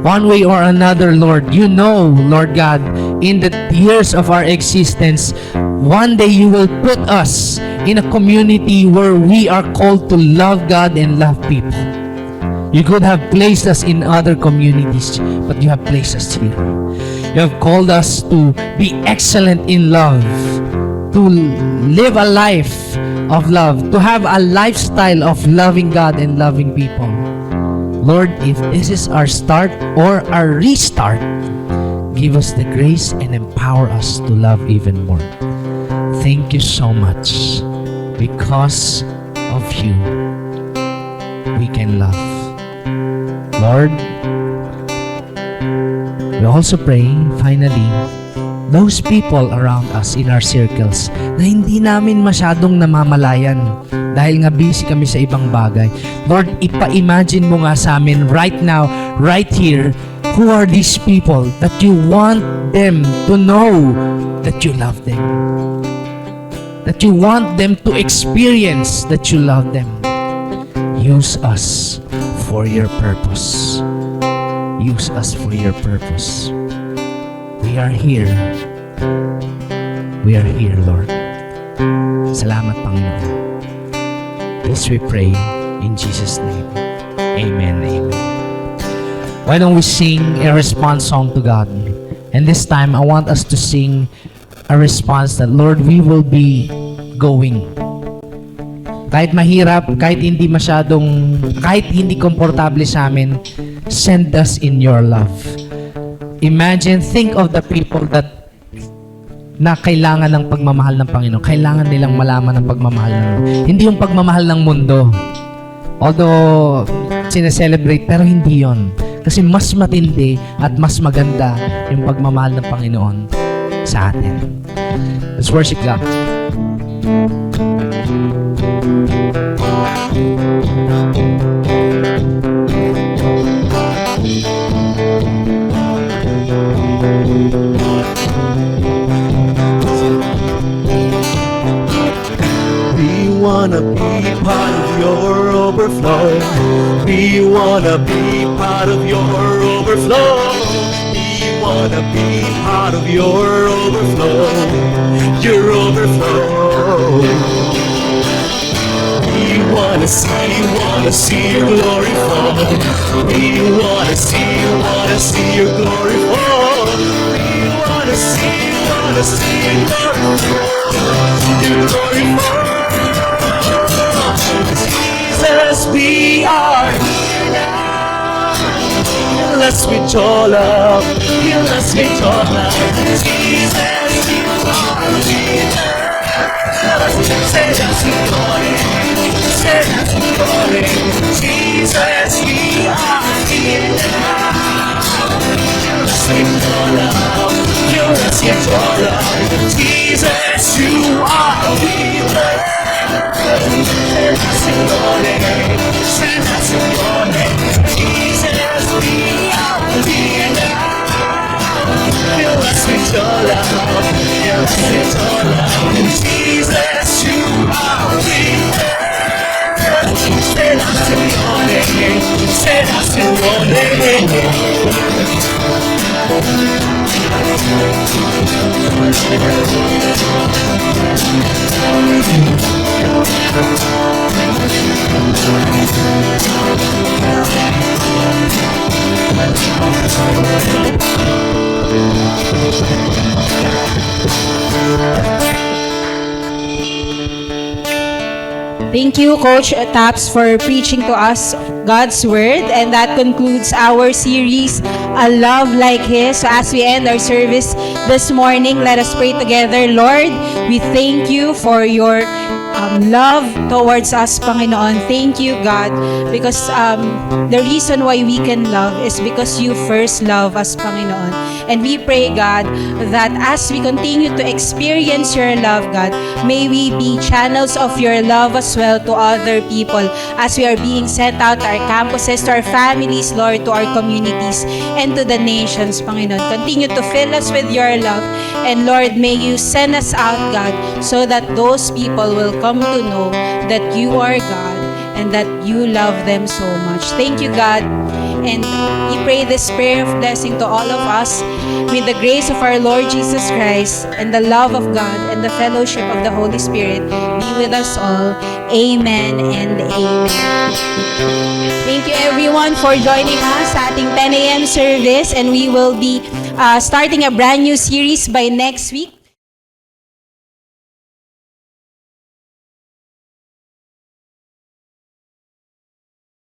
Speaker 4: One way or another, Lord, you know, Lord God, in the years of our existence, one day you will put us in a community where we are called to love God and love people. You could have placed us in other communities, but you have placed us here. You have called us to be excellent in love, to live a life of love, to have a lifestyle of loving God and loving people. Lord, if this is our start or our restart, give us the grace and empower us to love even more. Thank you so much. Because of you, we can love. Lord, we also pray, finally, those people around us in our circles na hindi namin masyadong namamalayan dahil nga busy kami sa ibang bagay. Lord, ipa-imagine mo nga sa amin right now, right here, who are these people that you want them to know that you love them. That you want them to experience that you love them. Use us for your purpose. Use us for your purpose. We are here. We are here, Lord. Salamat, Panginoon. This we pray in Jesus' name. Amen. Amen. Why don't we sing a response song to God? And this time, I want us to sing a response that, Lord, we will be going. Kahit mahirap, kahit hindi masyadong, kahit hindi komportable sa amin, send us in your love. Imagine, think of the people that na kailangan ng pagmamahal ng Panginoon. Kailangan nilang malaman ng pagmamahal ng hindi yung pagmamahal ng mundo. Although, sineselebrate, pero hindi yon. Kasi mas matindi at mas maganda yung pagmamahal ng Panginoon sa atin. Let's worship God.
Speaker 1: We wanna be part of your overflow. We wanna be part of your overflow. We wanna be part of your overflow. Your overflow. We wanna see your glory fall. We wanna see your glory fall. We wanna see your glory fall. Your glory fall. Jesus, we are here now. Fill us with your love. Fill us with your love. Jesus, you are here. Set us in glory. send us your glory. Jesus, we are here now. Fill us with your love. Fill us with your love. Jesus, you are here. Send us your name. Send us your name. Jesus, we are here now. Fill us with your love. Fill us with your love. Jesus, you are here. Send us your name. Send us your name.
Speaker 2: Thank you, Coach Taps, for preaching to us God's Word. And that concludes our series, A Love Like His. So as we end our service this morning, let us pray together. Lord, we thank you for your love towards us, Panginoon. Thank you, God, because the reason why we can love is because you first love us, Panginoon. And we pray, God, that as we continue to experience your love, God, may we be channels of your love as well to other people as we are being sent out to our campuses, to our families, Lord, to our communities, and to the nations, Panginoon. Continue to fill us with your love. And Lord, may you send us out, God, so that those people will come to know that you are God and that you love them so much. Thank you, God. And we pray this prayer of blessing to all of us. May the grace of our Lord Jesus Christ and the love of God and the fellowship of the Holy Spirit be with us all. Amen and amen. Thank you everyone for joining us sa ating 10 a.m. service, and we will be starting a brand new series by next week.